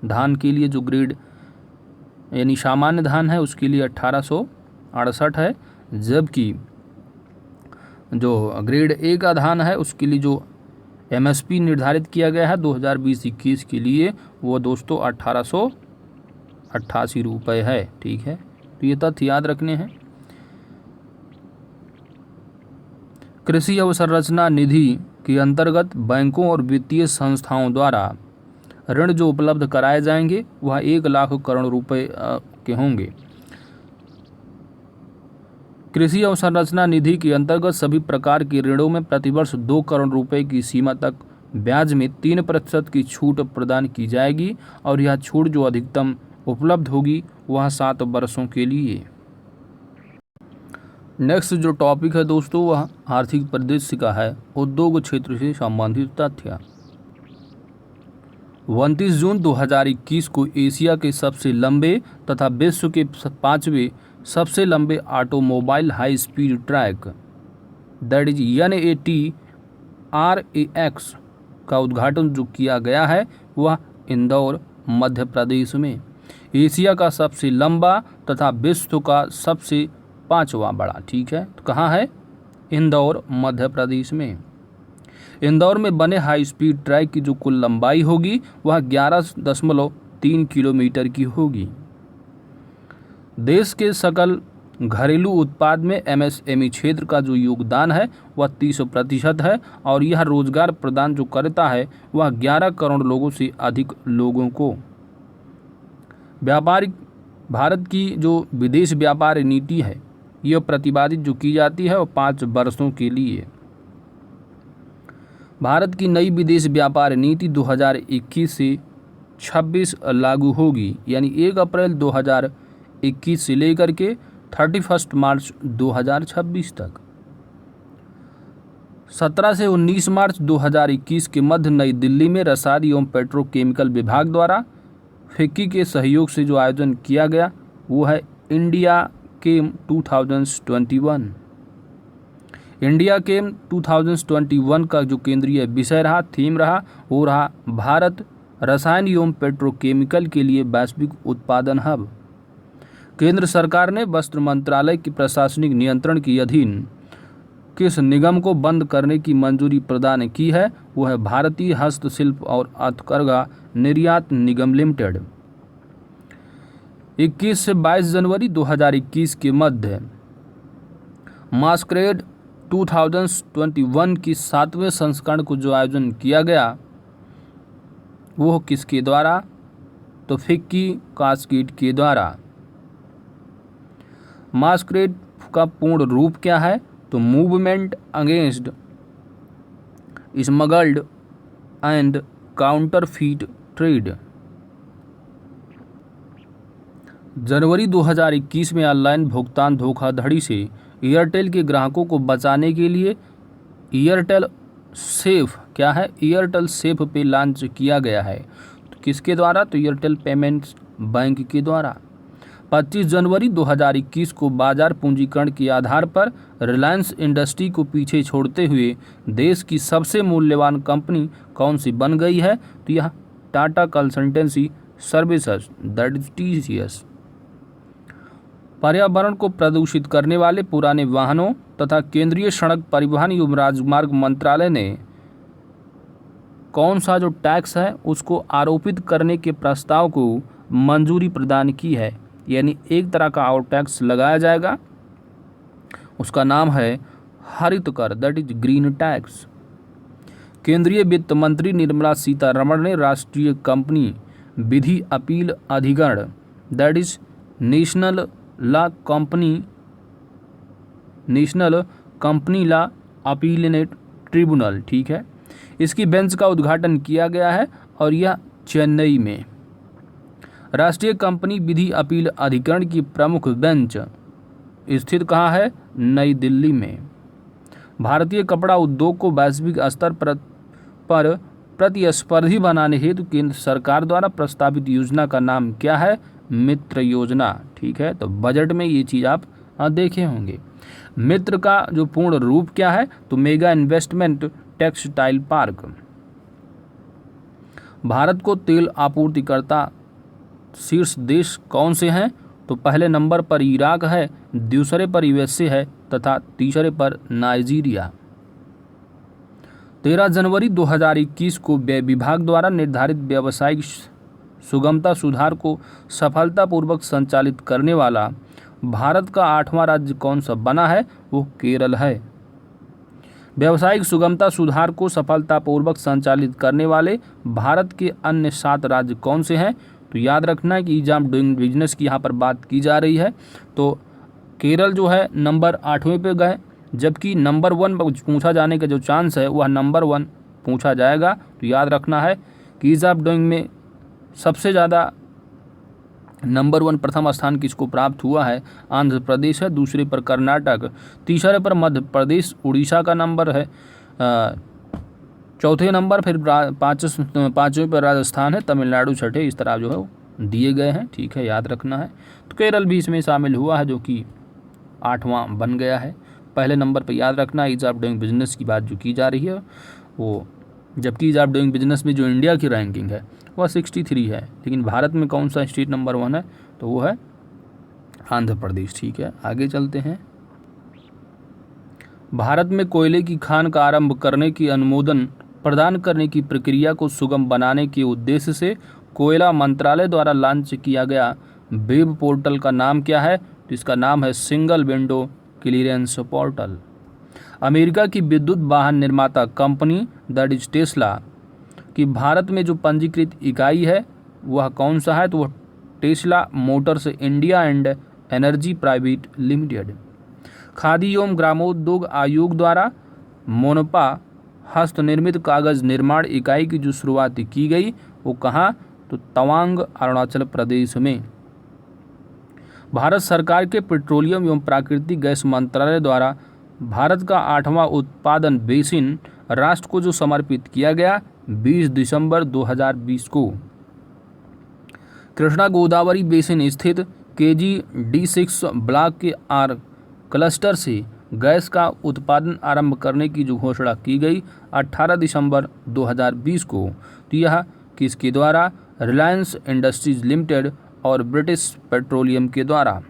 धान के लिए जो ग्रेड यानी सामान्य धान है उसके लिए 1868 है, जबकि जो ग्रेड ए का धान है उसके लिए जो एमएसपी निर्धारित किया गया है 2020-21 के लिए वो दोस्तों 1888 रुपये है, ठीक है। तो ये तथ्य याद रखने हैं। कृषि अवसंरचना निधि के अंतर्गत बैंकों और वित्तीय संस्थाओं द्वारा ऋण जो उपलब्ध कराए जाएंगे वह 1 लाख करोड़ रुपए के होंगे। कृषि अवसंरचना निधि के अंतर्गत सभी प्रकार के ऋणों में प्रतिवर्ष 2 करोड़ रुपए की सीमा तक ब्याज में 3% की छूट प्रदान की जाएगी और यह छूट जो अधिकतम उपलब्ध होगी वह 7 वर्षों के लिए। नेक्स्ट जो टॉपिक है दोस्तों वह आर्थिक परिदृश्य का है, उद्योग क्षेत्र से संबंधित तथ्य। 29 जून 2021 को एशिया के सबसे लंबे तथा विश्व के 5वें सबसे लंबे automobile high speed track that is NATRAX का उद्घाटन जो किया गया है वह इंदौर मध्य प्रदेश में। एशिया का सबसे लंबा तथा विश्व का सबसे 5वां बड़ा, ठीक है, तो कहाँ है? इंदौर मध्य प्रदेश में। इंदौर में बने हाई स्पीड ट्रैक की जो कुल लंबाई होगी वह 11.3 किलोमीटर की होगी। देश के सकल घरेलू उत्पाद में MSME क्षेत्र का जो योगदान है वह 30% है और यह रोजगार प्रदान जो करता है वह 11 करोड़ लोगों से अधिक लोगों को। व्यापारिक भारत की जो विदेश व्यापार नीति है यह प्रतिपादित जो की जाती है वो 5 वर्षों के लिए। भारत की नई विदेश व्यापार नीति 2021 से 26 लागू होगी, यानी 1 अप्रैल 2021 से लेकर के 31 मार्च 2026 तक। 17 से 19 मार्च 2021 के मध्य नई दिल्ली में रसायन एवं पेट्रोकेमिकल विभाग द्वारा फिक्की के सहयोग से जो आयोजन किया गया वो है इंडिया केम 2021। इंडिया केम 2021 का जो केंद्रीय विषय रहा, थीम रहा, वो रहा भारत रसायन एवं पेट्रोकेमिकल के लिए वैश्विक उत्पादन हब। केंद्र सरकार ने वस्त्र मंत्रालय के प्रशासनिक नियंत्रण के अधीन किस निगम को बंद करने की मंजूरी प्रदान की है वो है भारतीय हस्तशिल्प और हथकरघा निर्यात निगम लिमिटेड। 21 से 22 जनवरी 2021 के मध्य मास्करेड 2021 की 7वें संस्करण को जो आयोजन किया गया वो किसके द्वारा? तो फिक्की कास्केड के द्वारा। मास्करेड का पूर्ण रूप क्या है? तो movement against smuggled and counterfeit trade. जनवरी 2021 में ऑनलाइन भुगतान धोखाधड़ी से एयरटेल के ग्राहकों को बचाने के लिए एयरटेल सेफ क्या है? एयरटेल सेफ पे लॉन्च किया गया है। तो किसके द्वारा? तो एयरटेल पेमेंट्स बैंक के द्वारा। 25 जनवरी 2021 को बाजार पूंजीकरण के आधार पर रिलायंस इंडस्ट्री को पीछे छोड़ते हुए देश की सबसे मूल्यवान कंपनी कौन सी बन गई है? तो यह Tata consultancy services that is TCS। पर्यावरण को प्रदूषित करने वाले पुराने वाहनों तथा केंद्रीय सड़क परिवहन एवं राजमार्ग मंत्रालय ने कौन सा जो टैक्स है उसको आरोपित करने के प्रस्ताव को मंजूरी प्रदान की है। यानी एक तरह का और टैक्स लगाया जाएगा, उसका नाम है हरित कर, दैट इज ग्रीन टैक्स। केंद्रीय वित्त मंत्री निर्मला सीतारमण ने राष्ट्रीय कंपनी विधि अपील अधिकरण, that is national company law appellate tribunal, ठीक है, इसकी बेंच का उद्घाटन किया गया है और यह चेन्नई में। राष्ट्रीय कंपनी विधि अपील अधिकरण की प्रमुख बेंच स्थित कहाँ है? नई दिल्ली में। भारतीय कपड़ा उद्योग को वैश्विक स्तर पर प्रतिस्पर्धी बनाने हेतु केंद्र सरकार द्वारा प्रस्तावित योजना का नाम क्या है? मित्र योजना, ठीक है। तो बजट में ये चीज़ आप देखे होंगे। मित्र का जो पूर्ण रूप क्या है? तो mega investment textile park. Bharat को तेल आपूर्तिकर्ता शीर्ष देश कौन से हैं? तो पहले नंबर पर इराक है, दूसरे पर यूएसए है तथा तीसरे पर नाइजीरिया। 13 जनवरी 2021 को व्यय विभाग द्वारा निर्धारित व्यावसायिक सुगमता सुधार को सफलतापूर्वक संचालित करने वाला भारत का 8वां राज्य कौन सा बना है? वो केरल है। व्यावसायिक सुगमता सुधार को सफलतापूर्वक संचालित करने वाले भारत के अन्य 7 राज्य कौन से हैं? तो याद रखना कि ईज ऑफ डूइंग बिजनेस की यहाँ पर बात की जा रही है। तो केरल जो है नंबर 8वें पे गए, जबकि नंबर 1 पूछा जाने का जो चांस है वह नंबर 1 पूछा जाएगा। तो याद रखना है कि ईज ऑफ डूइंग में सबसे ज़्यादा नंबर 1 प्रथम स्थान किसको प्राप्त हुआ है? आंध्र प्रदेश है, दूसरे पर कर्नाटक, तीसरे पर मध्य प्रदेश, उड़ीसा का नंबर है, चौथे नंबर, फिर पाँचवें पर राजस्थान है, तमिलनाडु छठे, इस तरह जो है वो दिए गए हैं, ठीक है, याद रखना है। तो केरल भी इसमें शामिल हुआ है जो कि 8वां बन गया है। पहले नंबर पर याद रखना ईज ऑफ डूइंग बिजनेस की बात जो की जा रही है वो, जबकि ईज ऑफ डूइंग बिजनेस में जो इंडिया की रैंकिंग है वह 63 है, लेकिन भारत में कौन सा स्टेट नंबर 1 है? तो वो है आंध्र प्रदेश, ठीक है। आगे चलते हैं। भारत में कोयले की खान का आरंभ करने की अनुमोदन प्रदान करने की प्रक्रिया को सुगम बनाने के उद्देश्य से कोयला मंत्रालय द्वारा लॉन्च किया गया वेब पोर्टल का नाम क्या है? तो इसका नाम है single window clearance portal. America की विद्युत वाहन निर्माता कंपनी दैट इज टेस्ला कि भारत में जो पंजीकृत इकाई है वह कौन सा है? तो वह Tesla Motors India and energy private limited. Khadi एवं ग्रामोद्योग आयोग द्वारा मोनपा हस्तनिर्मित कागज निर्माण इकाई की जो शुरुआत की गई वो कहाँ? तो तवांग, अरुणाचल प्रदेश में। भारत सरकार के पेट्रोलियम एवं प्राकृतिक गैस मंत्रालय द्वारा भारत का 8वां उत्पादन बेसिन राष्ट्र को जो समर्पित किया गया 20 दिसंबर 2020 को। कृष्णा गोदावरी बेसिन स्थित KG-D6 ब्लॉक के आर क्लस्टर से गैस का उत्पादन आरंभ करने की जो घोषणा की गई 18 दिसंबर 2020 को। तो यह किसके द्वारा? रिलायंस इंडस्ट्रीज लिमिटेड और ब्रिटिश पेट्रोलियम के द्वारा।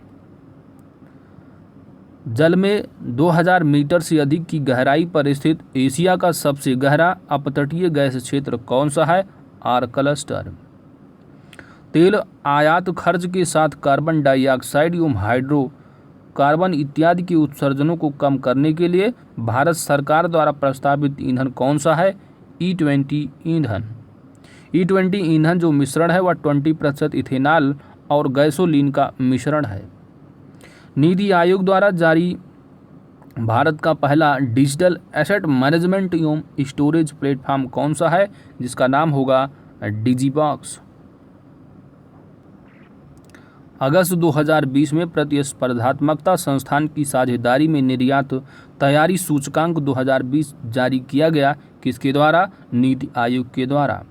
जल में 2000 मीटर से अधिक की गहराई पर स्थित एशिया का सबसे गहरा अपतटीय गैस क्षेत्र कौन सा है? R cluster. तेल आयात खर्च के साथ कार्बन डाइऑक्साइड एवं हाइड्रोकार्बन इत्यादि के उत्सर्जनों को कम करने के लिए भारत सरकार द्वारा प्रस्तावित ईंधन कौन सा है? E20 ईंधन। E20 ईंधन जो मिश्रण है वह 20% इथेनॉल और गैसोलीन का मिश्रण है। नीति आयोग द्वारा जारी भारत का पहला डिजिटल एसेट मैनेजमेंट एवं स्टोरेज प्लेटफॉर्म कौन सा है? जिसका नाम होगा डिजीबॉक्स। अगस्त 2020 में प्रतिस्पर्धात्मकता संस्थान की साझेदारी में निर्यात तैयारी सूचकांक 2020 जारी किया गया, किसके द्वारा? नीति आयोग के द्वारा।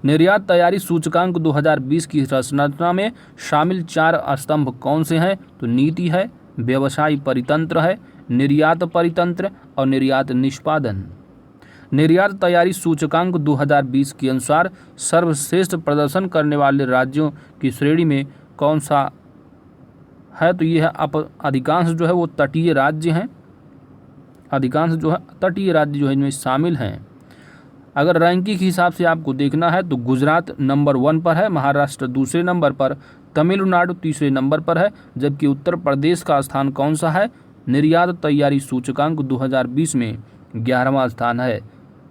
निर्यात तैयारी सूचकांक 2020 की संरचना में शामिल 4 स्तंभ कौन से हैं? तो नीति है, व्यवसाय परितंत्र है, निर्यात परितंत्र और निर्यात निष्पादन। निर्यात तैयारी सूचकांक 2020 के अनुसार सर्वश्रेष्ठ प्रदर्शन करने वाले राज्यों की श्रेणी में कौन सा है? तो ये है अधिकांश जो है वो तटीय राज्य हैं, अधिकांश जो है तटीय राज्य जो है इनमें शामिल हैं। अगर रैंकिंग के हिसाब से आपको देखना है तो गुजरात नंबर 1 पर है, महाराष्ट्र दूसरे नंबर पर, तमिलनाडु तीसरे नंबर पर है, जबकि उत्तर प्रदेश का स्थान कौन सा है? निर्यात तैयारी सूचकांक 2020 में 11वां स्थान है।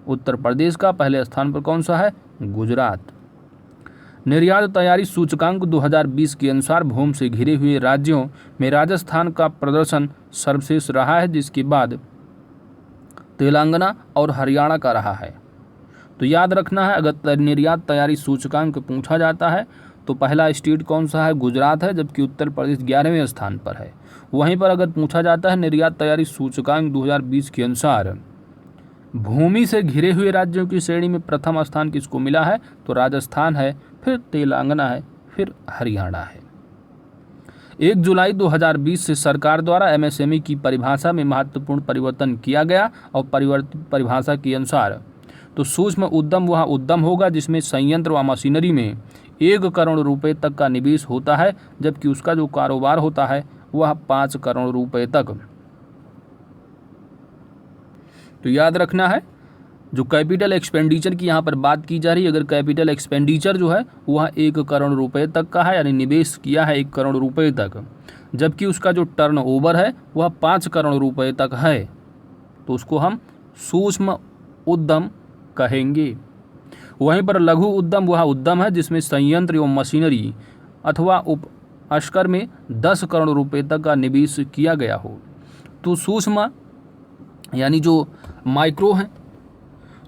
उत्तर प्रदेश का पहले स्थान पर कौन सा है? गुजरात। निर्यात तैयारी सूचकांक 2020 के अनुसार भूमि से घिरे हुए राज्यों में राजस्थान का प्रदर्शन सर्वश्रेष्ठ रहा है, जिसके बाद तेलंगाना और हरियाणा का रहा है। तो याद रखना है, अगर निर्यात तैयारी सूचकांक पूछा जाता है तो पहला स्टेट कौन सा है? गुजरात है, जबकि उत्तर प्रदेश 11वें स्थान पर है। वहीं पर अगर पूछा जाता है निर्यात तैयारी सूचकांक 2020 के अनुसार भूमि से घिरे हुए राज्यों की श्रेणी में प्रथम स्थान किसको मिला है? तो राजस्थान है, फिर तेलंगाना है, फिर हरियाणा है। 1 जुलाई 2020 से सरकार द्वारा एमएसएमई की परिभाषा में महत्वपूर्ण परिवर्तन किया गया और परिवर्तित परिभाषा के अनुसार तो सूक्ष्म उद्यम वह उद्यम होगा जिसमें संयंत्र व मशीनरी में 1 करोड़ रुपए तक का निवेश होता है, जबकि उसका जो कारोबार होता है वह 5 करोड़ रुपए तक। तो याद रखना है, जो कैपिटल एक्सपेंडिचर की यहाँ पर बात की जा रही है, अगर कैपिटल एक्सपेंडिचर जो है वह 1 करोड़ रुपए तक का है, यानी निवेश किया है 1 करोड़ रुपए तक, जबकि उसका जो टर्नओवर है वह 5 करोड़ रुपए तक है, तो उसको हम सूक्ष्म उद्यम कहेंगे। वहीं पर लघु उद्यम वह उद्यम है जिसमें संयंत्र एवं मशीनरी अथवा उपअस्कर में 10 करोड़ रुपए तक का निवेश किया गया हो। तो सूक्ष्म यानी जो माइक्रो है,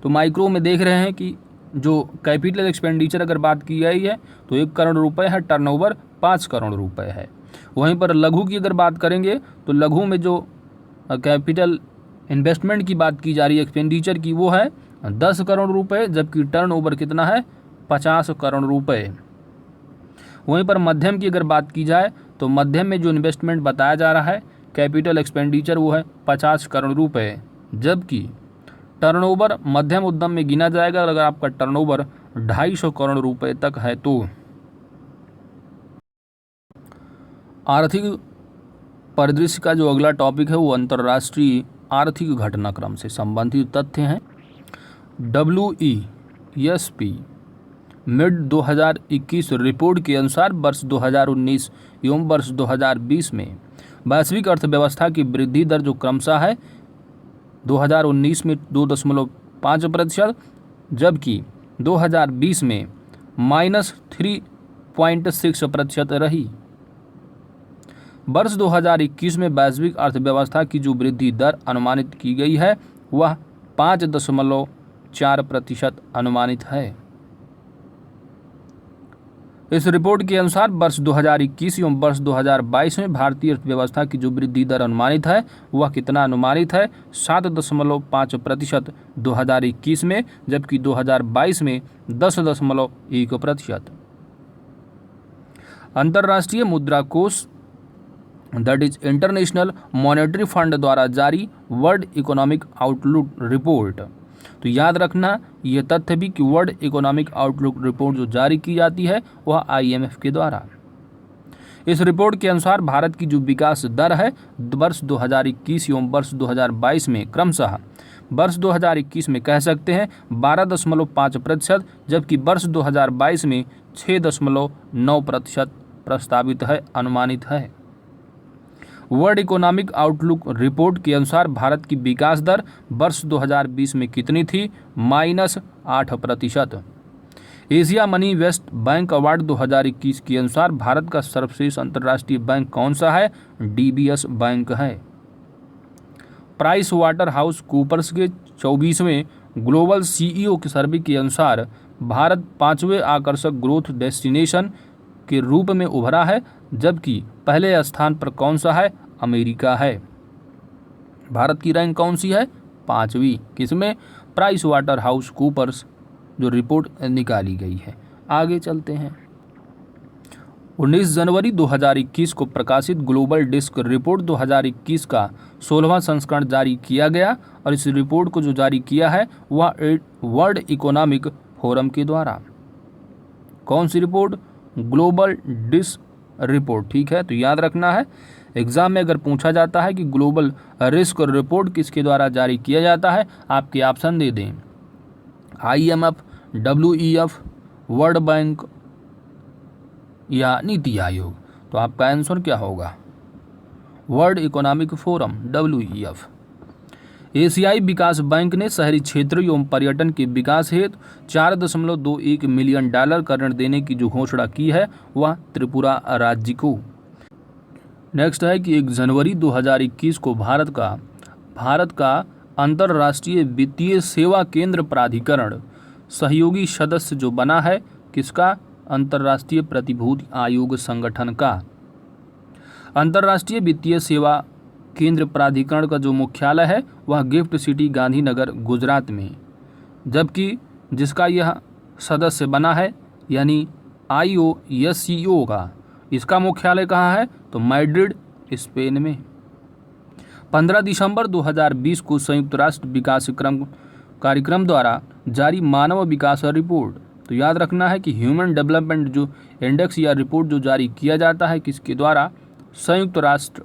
तो माइक्रो में देख रहे हैं कि जो कैपिटल एक्सपेंडिचर अगर बात की गई है तो 1 करोड़ रुपए है, टर्नओवर 5 करोड़ रुपए है। वहीं पर लघु की अगर बात करेंगे तो लघु में जो कैपिटल इन्वेस्टमेंट की बात की जा रही है एक्सपेंडिचर की, वो है 10 करोड़ रुपए, जबकि टर्नओवर कितना है? 50 करोड़ रुपए। वहीं पर मध्यम की अगर बात की जाए तो मध्यम में जो इन्वेस्टमेंट बताया जा रहा है कैपिटल एक्सपेंडिचर वो है 50 करोड़ रुपए, जबकि टर्नओवर मध्यम उद्यम में गिना जाएगा अगर आपका टर्नओवर 250 करोड़ रुपए तक है। तो आर्थिक परिदृश्य का जो अगला टॉपिक है वो अंतर्राष्ट्रीय आर्थिक घटनाक्रम से संबंधित तथ्य हैं। WESP मिड 2021 रिपोर्ट के अनुसार वर्ष 2019 एवं वर्ष 2020 में वैश्विक अर्थव्यवस्था की वृद्धि दर जो क्रमशः है 2019 में 2.5%, जबकि 2020 में -3.6% रही। वर्ष 2021 में वैश्विक अर्थव्यवस्था की जो वृद्धि दर अनुमानित की गई है वह 5.4% अनुमानित है। इस रिपोर्ट के अनुसार वर्ष 2021 एवं वर्ष 2022 में भारतीय अर्थव्यवस्था की जो वृद्धि दर अनुमानित है वह कितना अनुमानित है? 7.5% 2021 में, जबकि 2022 में 10.1%। अंतर्राष्ट्रीय मुद्रा कोष that is international monetary fund द्वारा जारी वर्ल्ड इकोनॉमिक आउटलुक रिपोर्ट, तो याद रखना यह तथ्य भी कि वर्ल्ड इकोनॉमिक आउटलुक रिपोर्ट जो जारी की जाती है वह IMF के द्वारा। इस रिपोर्ट के अनुसार भारत की जो विकास दर है वर्ष 2021 एवं वर्ष 2022 में क्रमशः वर्ष 2021 में कह सकते हैं 12.5%, जबकि वर्ष 2022 में 6.9% प्रस्तावित है, अनुमानित है। वर्ल्ड इकोनॉमिक आउटलुक रिपोर्ट के अनुसार भारत की विकास दर वर्ष 2020 में कितनी थी? -8%। Asia money West Bank award 2021 के अनुसार भारत का सर्वश्रेष्ठ अंतर्राष्ट्रीय बैंक कौन सा है? DBS बैंक है। प्राइस वाटर हाउस कूपर्स के 24वें ग्लोबल CEO के सर्वे के अनुसार भारत 5वें आकर्षक ग्रोथ डेस्टिनेशन के रूप में उभरा है, जबकि पहले स्थान पर कौन सा है? अमेरिका है। भारत की रैंक कौन सी है? 5वीं। किसमें? प्राइस वाटर हाउस कूपर्स जो रिपोर्ट निकाली गई है। आगे चलते हैं। 19 जनवरी 2021 को प्रकाशित ग्लोबल डिस्क रिपोर्ट 2021 का 16वां संस्करण जारी किया गया और इस रिपोर्ट को जो जारी किया है वह वर्ल्ड इकोनॉमिक फोरम के द्वारा। कौन सी रिपोर्ट? Global risk report. ठीक है, तो याद रखना है, एग्जाम में अगर पूछा जाता है कि ग्लोबल रिस्क रिपोर्ट किसके द्वारा जारी किया जाता है, आपके ऑप्शन दे दें IMF, WEF, वर्ल्ड बैंक या नीति आयोग? तो आपका आंसर क्या होगा? World economic forum, WEF। एशियाई विकास बैंक ने शहरी क्षेत्रों एवं पर्यटन के विकास हेतु 4.21 मिलियन डॉलर का ऋण देने की जो घोषणा की है वह त्रिपुरा राज्य को। नेक्स्ट है कि 1 जनवरी 2021 को भारत का अंतर्राष्ट्रीय वित्तीय सेवा केंद्र प्राधिकरण सहयोगी सदस्य जो बना है किसका? अंतर्राष्ट्रीय प्रतिभूति आयोग संगठन का। अंतर्राष्ट्रीय वित्तीय सेवा केंद्र प्राधिकरण का जो मुख्यालय है वह गिफ्ट सिटी गांधीनगर गुजरात में, जबकि जिसका यह सदस्य बना है यानी IOSCO का, इसका मुख्यालय कहाँ है? तो मैड्रिड स्पेन में। 15 दिसंबर 2020 को संयुक्त राष्ट्र विकास कार्यक्रम द्वारा जारी मानव विकास रिपोर्ट, तो याद रखना है कि ह्यूमन डेवलपमेंट जो इंडेक्स या रिपोर्ट जो जारी किया जाता है किसके द्वारा? संयुक्त राष्ट्र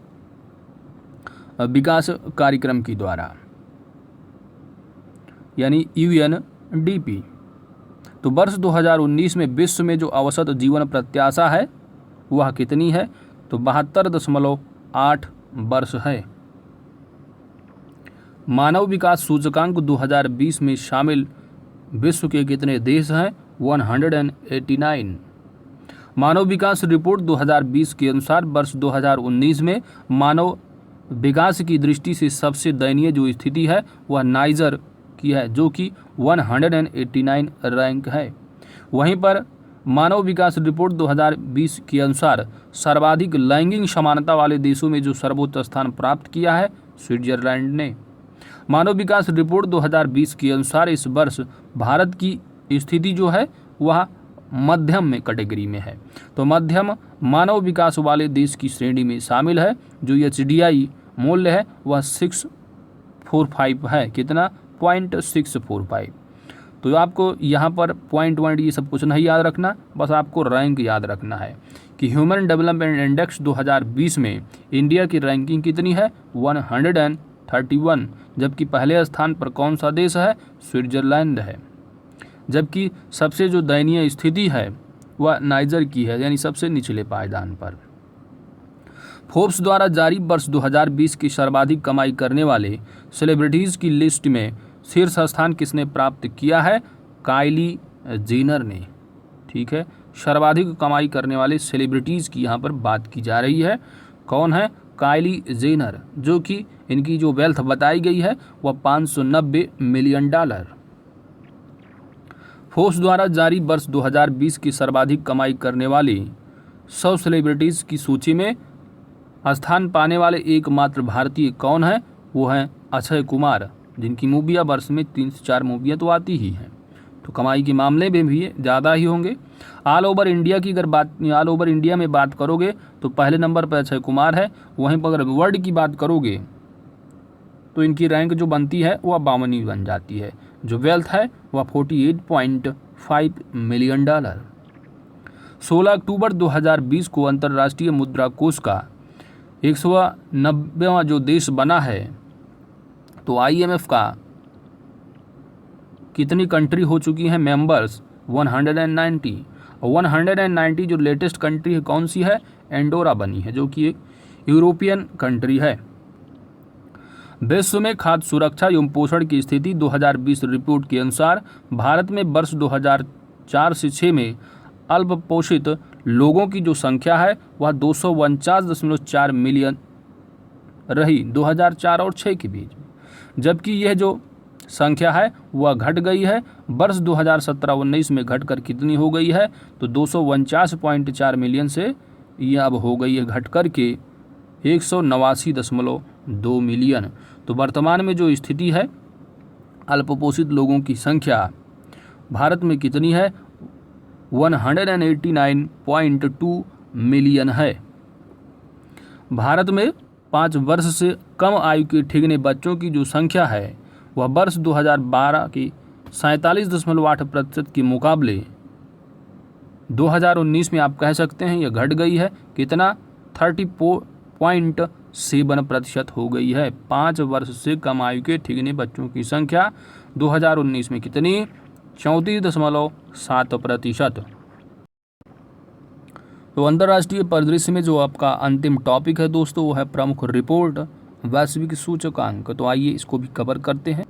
विकास कार्यक्रम के द्वारा यानी UNDP। तो वर्ष 2019 में विश्व में जो औसत जीवन प्रत्याशा है वह कितनी है? तो 72.8 वर्ष है। मानव विकास सूचकांक 2020 में शामिल विश्व के कितने देश हैं? 189। मानव विकास रिपोर्ट 2020 के अनुसार वर्ष 2019 में मानव विकास की दृष्टि से सबसे दयनीय जो स्थिति है वह नाइजर की है जो कि 189 रैंक है। वहीं पर मानव विकास रिपोर्ट 2020 के अनुसार सर्वाधिक लैंगिक समानता वाले देशों में जो सर्वोच्च स्थान प्राप्त किया है स्विट्जरलैंड ने। मानव विकास रिपोर्ट 2020 के अनुसार इस वर्ष भारत की स्थिति जो है वह मध्यम में कैटेगरी में है, तो मध्यम मानव विकास वाले देश की श्रेणी में शामिल है। जो HDI मूल्य है वह 645 है। कितना? 0.645। तो आपको यहाँ पर पॉइंट ये सब कुछ नहीं याद रखना, बस आपको रैंक याद रखना है कि ह्यूमन डेवलपमेंट इंडेक्स 2020 में इंडिया की रैंकिंग कितनी है? 131, जबकि पहले स्थान पर कौन सा देश है? स्विट्जरलैंड है। जबकि सबसे जो दयनीय स्थिति है वह नाइजर की है, यानी सबसे निचले पायदान पर। फोर्ब्स द्वारा जारी वर्ष 2020 की सर्वाधिक कमाई करने वाले सेलिब्रिटीज की लिस्ट में शीर्ष स्थान किसने प्राप्त किया है? काइली जेनर ने। ठीक है, सर्वाधिक कमाई करने वाले सेलिब्रिटीज की यहाँ पर बात की जा रही है। कौन है? काइली जेनर, जो कि इनकी जो वेल्थ बताई गई है वह 590 मिलियन डॉलर। फोर्ब्स द्वारा जारी वर्ष 2020 की सर्वाधिक कमाई करने वाली 100 सेलिब्रिटीज की सूची में स्थान पाने वाले एकमात्र भारतीय कौन है? वो हैं अक्षय कुमार, जिनकी मूवियाँ वर्ष में 3 से 4 मूवियाँ तो आती ही हैं, तो कमाई के मामले में भी ज़्यादा ही होंगे। ऑल ओवर इंडिया में बात करोगे तो पहले नंबर पर अक्षय कुमार है। वहीं पर अगर वर्ल्ड की बात करोगे तो इनकी रैंक जो बनती है वह 52वीं बन जाती है। जो वेल्थ है वह 48.5 मिलियन डॉलर। 16 अक्टूबर 2020 को अंतर्राष्ट्रीय मुद्रा कोष का 190वां जो देश बना है, तो IMF का कितनी कंट्री हो चुकी हैं मेंबर्स? 190। और 190 जो लेटेस्ट कंट्री है कौन सी है? एंडोरा बनी है, जो कि एक यूरोपियन कंट्री है। विश्व में खाद्य सुरक्षा एवं पोषण की स्थिति 2020 रिपोर्ट के अनुसार भारत में वर्ष 2004 से 6 में अल्प पोषित लोगों की जो संख्या है वह 249.4 मिलियन रही 2004 और 6 के बीच, जबकि यह जो संख्या है वह घट गई है। वर्ष 2017-19 में घटकर कितनी हो गई है? तो 249.4 मिलियन से यह अब हो गई है घट कर के 189.2 मिलियन। तो वर्तमान में जो स्थिति है अल्पपोषित लोगों की संख्या भारत में कितनी है? 189.2 मिलियन है। भारत में 5 वर्ष से कम आयु के ठिगने बच्चों की जो संख्या है वह वर्ष 2012 की 47.8% के मुकाबले 2019 में आप कह सकते हैं यह घट गई है। कितना? 30.7% हो गई है। 5 वर्ष से कम आयु के ठिगने बच्चों की संख्या 2019 में कितनी? 34.7%। तो अंतर्राष्ट्रीय परिदृश्य में जो आपका अंतिम टॉपिक है दोस्तों वो है प्रमुख रिपोर्ट वैश्विक सूचकांक। तो आइए इसको भी कवर करते हैं।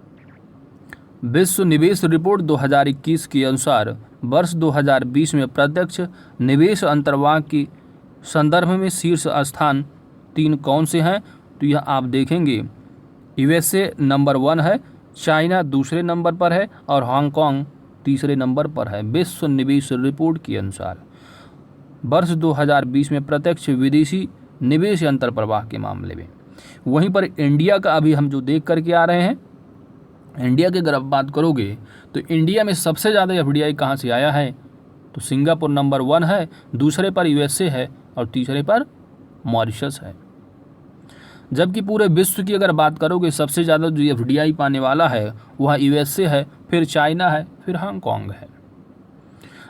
विश्व निवेश रिपोर्ट 2021 के अनुसार वर्ष 2020 में प्रत्यक्ष निवेश अंतर्वाह के संदर्भ में शीर्ष स्थान 3 कौन से हैं? तो यह आप देखेंगे यूएसए नंबर 1 है, चाइना दूसरे नंबर पर है और हांगकांग तीसरे नंबर पर है। विश्व निवेश रिपोर्ट के अनुसार वर्ष 2020 में प्रत्यक्ष विदेशी निवेश अंतर्प्रवाह के मामले में। वहीं पर इंडिया का अभी हम जो देख करके आ रहे हैं, इंडिया की अगर आप बात करोगे तो इंडिया में सबसे ज़्यादा एफडीआई कहाँ से आया है? तो सिंगापुर नंबर 1 है, दूसरे पर यूएसए है और तीसरे पर मॉरिशस है। जबकि पूरे विश्व की अगर बात करोगे सबसे ज़्यादा जो एफडीआई पाने वाला है वह यूएसए है, फिर चाइना है, फिर हांगकांग है।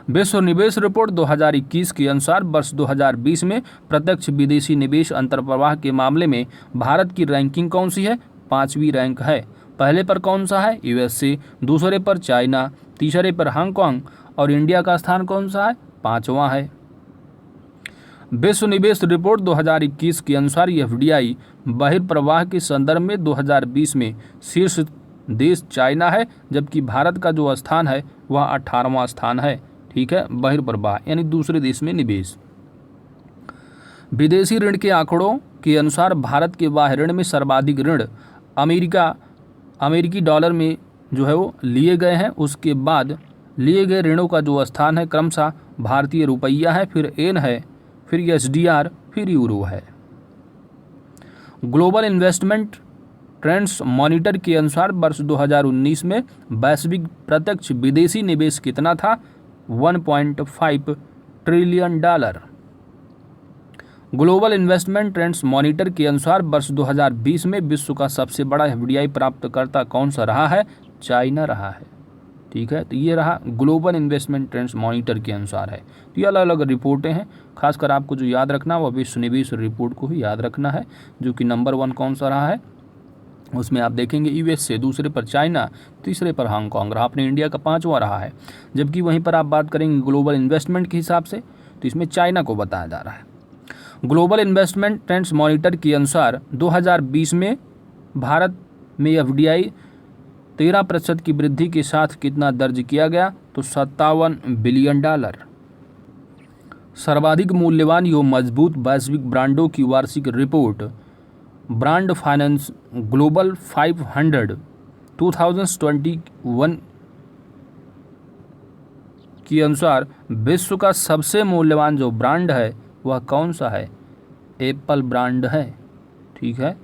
विश्व निवेश रिपोर्ट 2021 के अनुसार वर्ष 2020 में प्रत्यक्ष विदेशी निवेश अंतर्प्रवाह के मामले में भारत की रैंकिंग कौन सी है? 5वीं रैंक है। पहले पर कौन सा है? यूएसए, दूसरे पर चाइना, तीसरे पर हांगकांग और इंडिया का स्थान कौन सा है? 5वां है। विश्व निवेश रिपोर्ट 2021 के अनुसार एफडीआई बहिर्प्रवाह के संदर्भ में 2020 में शीर्ष देश चाइना है, जबकि भारत का जो स्थान है वह 18वां स्थान है। ठीक है, बहिर्प्रवाह यानी दूसरे देश में निवेश। विदेशी ऋण के आंकड़ों के अनुसार भारत के बाह्य ऋण में सर्वाधिक ऋण अमेरिकी डॉलर में जो है वो लिए गए हैं। उसके बाद लिए गए ऋणों का जो स्थान है क्रमशः भारतीय रुपया है, फिर येन है, फिर एसडीआर, फिर यूरो है। ग्लोबल इन्वेस्टमेंट ट्रेंड्स मॉनिटर के अनुसार वर्ष 2019 में वैश्विक प्रत्यक्ष विदेशी निवेश कितना था? 1.5 trillion dollar. Global investment trends monitor के अनुसार वर्ष 2020 में विश्व का सबसे बड़ा एफडीआई प्राप्तकर्ता कौन सा रहा है? चाइना रहा है। ठीक है, तो ये रहा ग्लोबल इन्वेस्टमेंट ट्रेंड्स मॉनिटर के अनुसार है। तो ये अलग अलग रिपोर्टें हैं, खासकर आपको जो याद रखना वह विश्व निवेश रिपोर्ट को ही याद रखना है, जो कि नंबर 1 कौन सा रहा है उसमें आप देखेंगे यूएसए, दूसरे पर चाइना, तीसरे पर हांगकांग रहा। अपने इंडिया का 5वां रहा है। जबकि वहीं पर आप बात करेंगे ग्लोबल इन्वेस्टमेंट के हिसाब से तो इसमें चाइना को बताया जा रहा है। ग्लोबल इन्वेस्टमेंट ट्रेंड्स मॉनिटर के अनुसार 2020 में भारत में एफडीआई 13% की वृद्धि के साथ कितना दर्ज किया गया? तो 57 बिलियन डॉलर। सर्वाधिक मूल्यवान एवं मजबूत वैश्विक ब्रांडों की वार्षिक रिपोर्ट ब्रांड फाइनेंस ग्लोबल 500 2021 के अनुसार विश्व का सबसे मूल्यवान जो ब्रांड है वह कौन सा है? एप्पल ब्रांड है। ठीक है,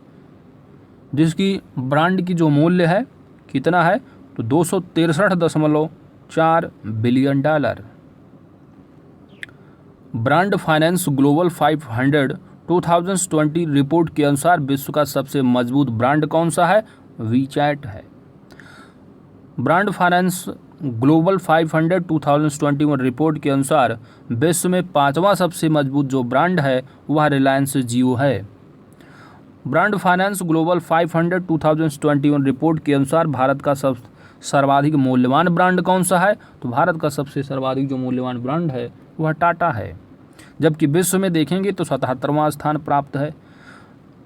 जिसकी ब्रांड की जो मूल्य है कितना है? तो 263.4 billion dollar. Brand finance global 500 2020 report के अनुसार विश्व का सबसे मजबूत ब्रांड कौन सा है? वीचैट है। ब्रांड फाइनेंस ग्लोबल 500 2021 रिपोर्ट के अनुसार विश्व में 5वां सबसे मजबूत जो ब्रांड है वह रिलायंस जियो है। ब्रांड फाइनेंस ग्लोबल 500 2021 रिपोर्ट के अनुसार भारत का सर्वाधिक मूल्यवान ब्रांड कौन सा है? तो भारत का सबसे सर्वाधिक जो मूल्यवान ब्रांड है वह टाटा है। जबकि विश्व में देखेंगे तो 77वां स्थान प्राप्त है।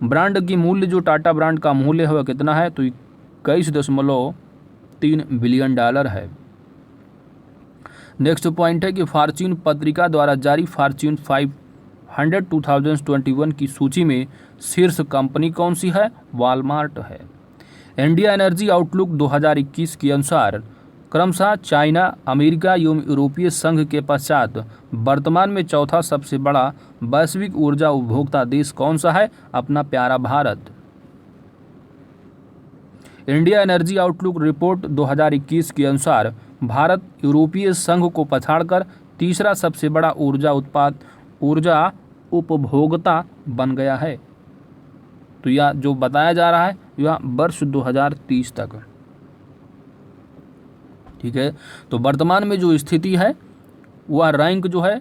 ब्रांड की मूल्य जो टाटा ब्रांड का मूल्य है वह कितना है? तो 21.3 बिलियन डॉलर है। नेक्स्ट पॉइंट है कि फॉर्च्यून पत्रिका द्वारा जारी फॉर्च्यून 500 2021 की सूची में शीर्ष कंपनी कौन सी है? वॉलमार्ट है। इंडिया एनर्जी आउटलुक 2021 के अनुसार क्रमशः चाइना, अमेरिका एवं यूरोपीय संघ के पश्चात वर्तमान में चौथा सबसे बड़ा वैश्विक ऊर्जा उपभोक्ता देश कौन सा है? अपना प्यारा Bharat. India energy outlook report 2021 के अनुसार भारत यूरोपीय संघ को पछाड़कर तीसरा सबसे बड़ा ऊर्जा उपभोक्ता बन गया है। तो यह जो बताया जा रहा है यह वर्ष 2030 तक। ठीक है, तो वर्तमान में जो स्थिति है वह रैंक जो है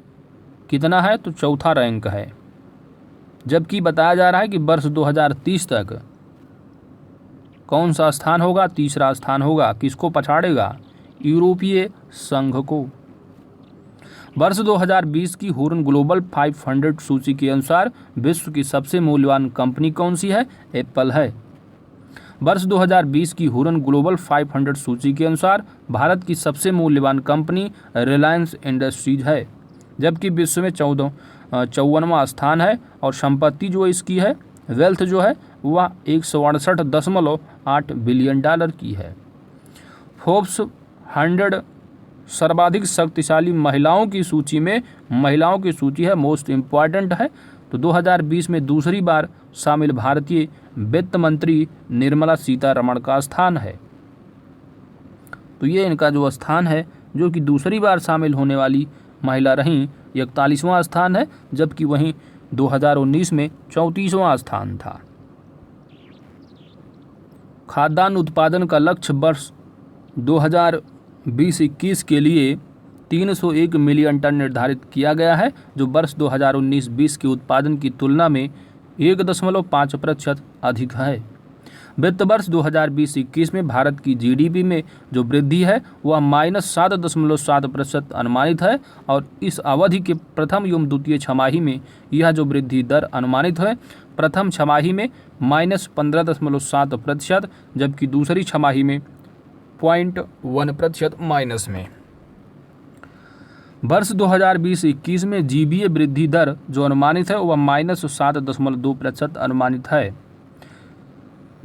कितना है? तो चौथा रैंक है। जबकि बताया जा रहा है कि वर्ष 2030 तक कौन सा स्थान होगा? तीसरा स्थान होगा। किसको पछाड़ेगा? यूरोपीय संघ को। वर्ष 2020 की हूरन ग्लोबल 500 सूची के अनुसार विश्व की सबसे मूल्यवान कंपनी कौन सी है? एप्पल है। वर्ष 2020 की हूरन ग्लोबल 500 सूची के अनुसार भारत की सबसे मूल्यवान कंपनी रिलायंस इंडस्ट्रीज है, जबकि विश्व में 54वां स्थान है और संपत्ति जो इसकी है, वेल्थ जो है वह 168.8 बिलियन डॉलर की है। फोर्ब्स 100 सर्वाधिक शक्तिशाली महिलाओं की सूची में महिलाओं की सूची है, मोस्ट इम्पॉर्टेंट है, तो 2020 में दूसरी बार शामिल भारतीय वित्त मंत्री निर्मला सीतारमण का स्थान है। तो ये इनका जो स्थान है, जो कि दूसरी बार शामिल होने वाली महिला रहीं, 41वां स्थान है, जबकि वहीं 2019 में 34वां स्थान था। खाद्यान्न उत्पादन का लक्ष्य वर्ष 2020-21 के लिए 301 मिलियन टन निर्धारित किया गया है, जो वर्ष 2019-20 के उत्पादन की तुलना में 1.5% अधिक है। वित्त वर्ष 2020-21 में भारत की जीडीपी में जो वृद्धि है वह -7.7% अनुमानित है और इस अवधि के प्रथम एवं द्वितीय छमाही में यह जो वृद्धि दर अनुमानित है, प्रथम छमाही में -15.7%, जबकि दूसरी छमाही में 0.1% माइनस में। वर्ष 2020-21 में जीबीए वृद्धि दर जो अनुमानित है वह -7.2% अनुमानित है।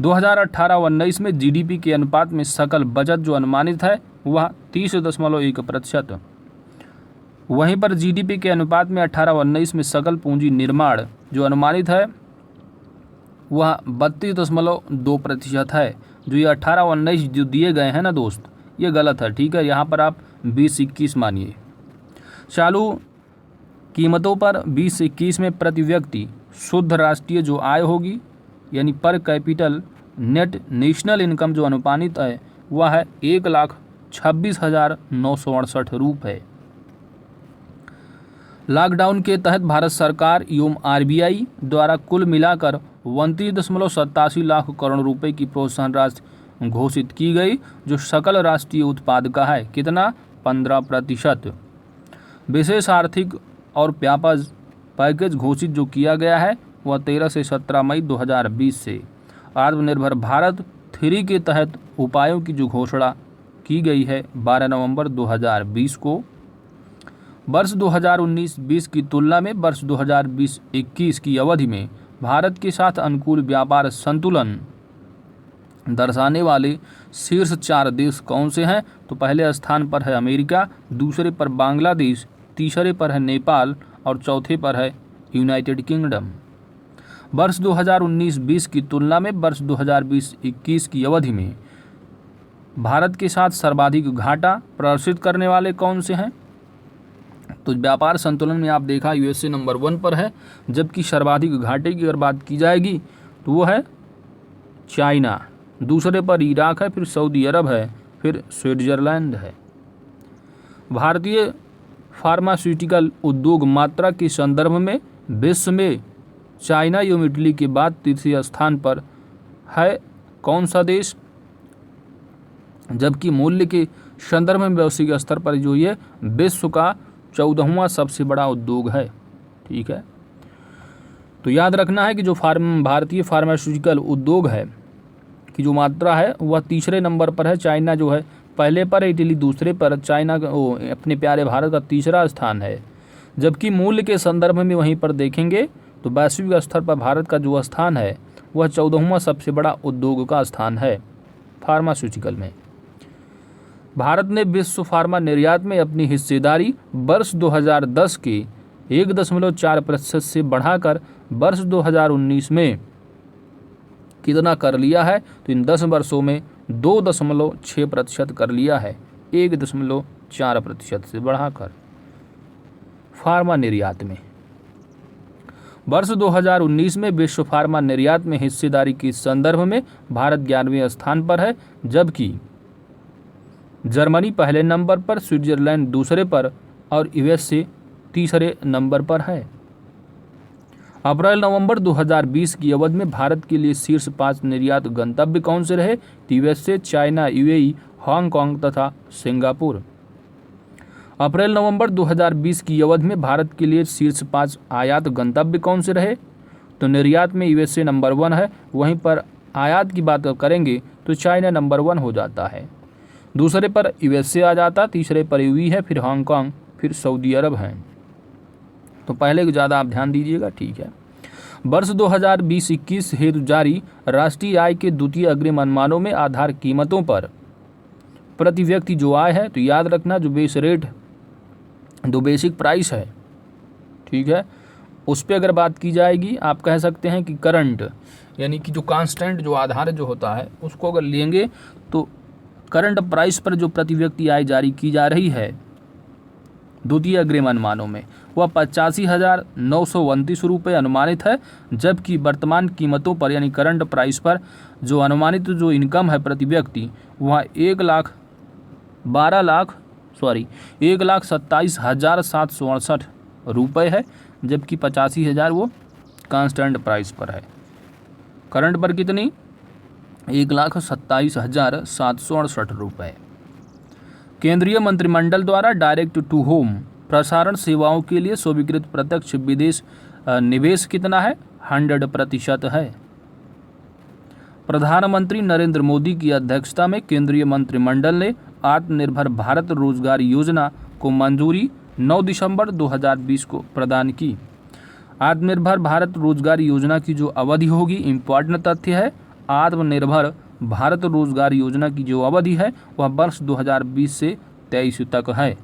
2018-19 में जीडीपी के अनुपात में सकल बचत जो अनुमानित है वह 30.1%। वहीं पर जीडीपी के अनुपात में 18-19 में सकल पूंजी निर्माण जो अनुमानित है वह 32.2% है। जो ये 18-19 जो दिए गए हैं ना दोस्त, ये गलत है, ठीक है। यहाँ पर आप 20-21 मानिए। चालू कीमतों पर 20-21 में प्रति व्यक्ति शुद्ध राष्ट्रीय जो आय होगी, यानी पर कैपिटल नेट नेशनल इनकम जो अनुमानित है वह है 1,26,968 रुपये। लॉकडाउन के तहत भारत सरकार एवं आरबीआई द्वारा कुल मिलाकर 29.87 लाख करोड़ रुपए की प्रोत्साहन राशि घोषित की गई, जो सकल राष्ट्रीय उत्पाद का है कितना? 15%। विशेष आर्थिक और व्यापक पैकेज घोषित जो किया गया है वह 13 से 17 मई 2020 से। आत्मनिर्भर भारत 3 के तहत उपायों की जो घोषणा की गई है 12 नवंबर 2020 को। वर्ष 2019-20 की तुलना में वर्ष 2020-21 की अवधि में भारत के साथ अनुकूल व्यापार संतुलन दर्शाने वाले शीर्ष 4 देश कौन से हैं? तो पहले स्थान पर है अमेरिका, दूसरे पर बांग्लादेश, तीसरे पर है नेपाल और चौथे पर है यूनाइटेड किंगडम। वर्ष 2019-20 की तुलना में वर्ष 2020-21 की अवधि में भारत के साथ सर्वाधिक घाटा प्रदर्शित करने वाले कौन से हैं? तो व्यापार संतुलन में आप देखा यूएसए नंबर 1 पर है, जबकि सर्वाधिक घाटे की अगर बात की जाएगी तो वो है चाइना, दूसरे पर इराक है, फिर सऊदी अरब है, फिर स्विट्जरलैंड है। भारतीय फार्मास्यूटिकल उद्योग मात्रा के संदर्भ में विश्व में चाइना एवं इटली के बाद तीसरे स्थान पर है कौन सा देश? जबकि मूल्य के संदर्भ में वैश्विक स्तर पर जो ये विश्व का 14वां सबसे बड़ा उद्योग है, ठीक है। तो याद रखना है कि जो भारतीय फार्मास्यूटिकल उद्योग है की जो मात्रा है वह तीसरे नंबर पर है, चाइना जो है पहले पर है, इटली दूसरे पर, चाइना अपने प्यारे भारत का तीसरा स्थान है। जबकि मूल्य के संदर्भ में वहीं पर देखेंगे तो वैश्विक स्तर पर भारत का जो स्थान है वह 14वां सबसे बड़ा उद्योग का स्थान है फार्मास्यूटिकल में। भारत ने विश्व फार्मा निर्यात में अपनी हिस्सेदारी वर्ष 2010 के 1.4% से बढ़ाकर वर्ष 2019 में कितना कर लिया है? तो इन 10 वर्षों में 2.6% कर लिया है, 1.4% से बढ़ाकर फार्मा निर्यात में। वर्ष 2019 में विश्व फार्मा निर्यात में हिस्सेदारी के संदर्भ में भारत 11वें स्थान पर है, जबकि जर्मनी पहले नंबर पर, स्विट्जरलैंड दूसरे पर और यूएसए तीसरे नंबर पर है। अप्रैल नवंबर 2020 की अवधि में भारत के लिए शीर्ष 5 निर्यात गंतव्य कौन से रहे? यूएसए, चाइना, यूएई, हांगकांग तथा सिंगापुर। अप्रैल नवंबर 2020 की अवधि में भारत के लिए शीर्ष 5 आयात गंतव्य कौन से रहे? तो निर्यात में यूएसए नंबर 1 है, वहीं पर आयात की बात करेंगे तो चाइना नंबर 1 हो जाता है। दूसरे पर यूएसए आ जाता, तीसरे पर यूएई है, फिर हांगकांग, फिर सऊदी अरब है। तो पहले को ज़्यादा आप ध्यान दीजिएगा, ठीक है। वर्ष 2020-21 हेतु जारी राष्ट्रीय आय के द्वितीय अग्रिम अनुमानों में आधार कीमतों पर प्रति व्यक्ति जो आय है, तो याद रखना जो बेस रेट, जो बेसिक प्राइस है, ठीक है, उस पर अगर बात की जाएगी, आप कह सकते हैं कि करंट, यानी कि जो कांस्टेंट जो आधार जो होता है उसको अगर लेंगे तो करंट प्राइस पर जो प्रति व्यक्ति आय जारी की जा रही है द्वितीय अग्रिम अनुमानों में, वह 85,929 रुपये अनुमानित है, जबकि वर्तमान कीमतों पर यानी करंट प्राइस पर जो अनुमानित जो इनकम है प्रति व्यक्ति वह 1,27,768 रुपये है, जबकि 85,000 वो कांस्टेंट प्राइस पर है। करंट पर कितनी? 1,27,768 रुपये। केंद्रीय मंत्रिमंडल द्वारा डायरेक्ट टू होम प्रसारण सेवाओं के लिए स्वीकृत प्रत्यक्ष विदेश निवेश कितना है? 100% है। प्रधानमंत्री नरेंद्र मोदी की अध्यक्षता में केंद्रीय मंत्रिमंडल ने आत्मनिर्भर भारत रोजगार योजना को मंजूरी 9 दिसंबर 2020 को प्रदान की। आत्मनिर्भर भारत रोजगार योजना की जो अवधि होगी, इम्पॉर्टेंट तथ्य है, आत्मनिर्भर भारत रोजगार योजना की जो अवधि है वह वर्ष 2020 से 23 तक है।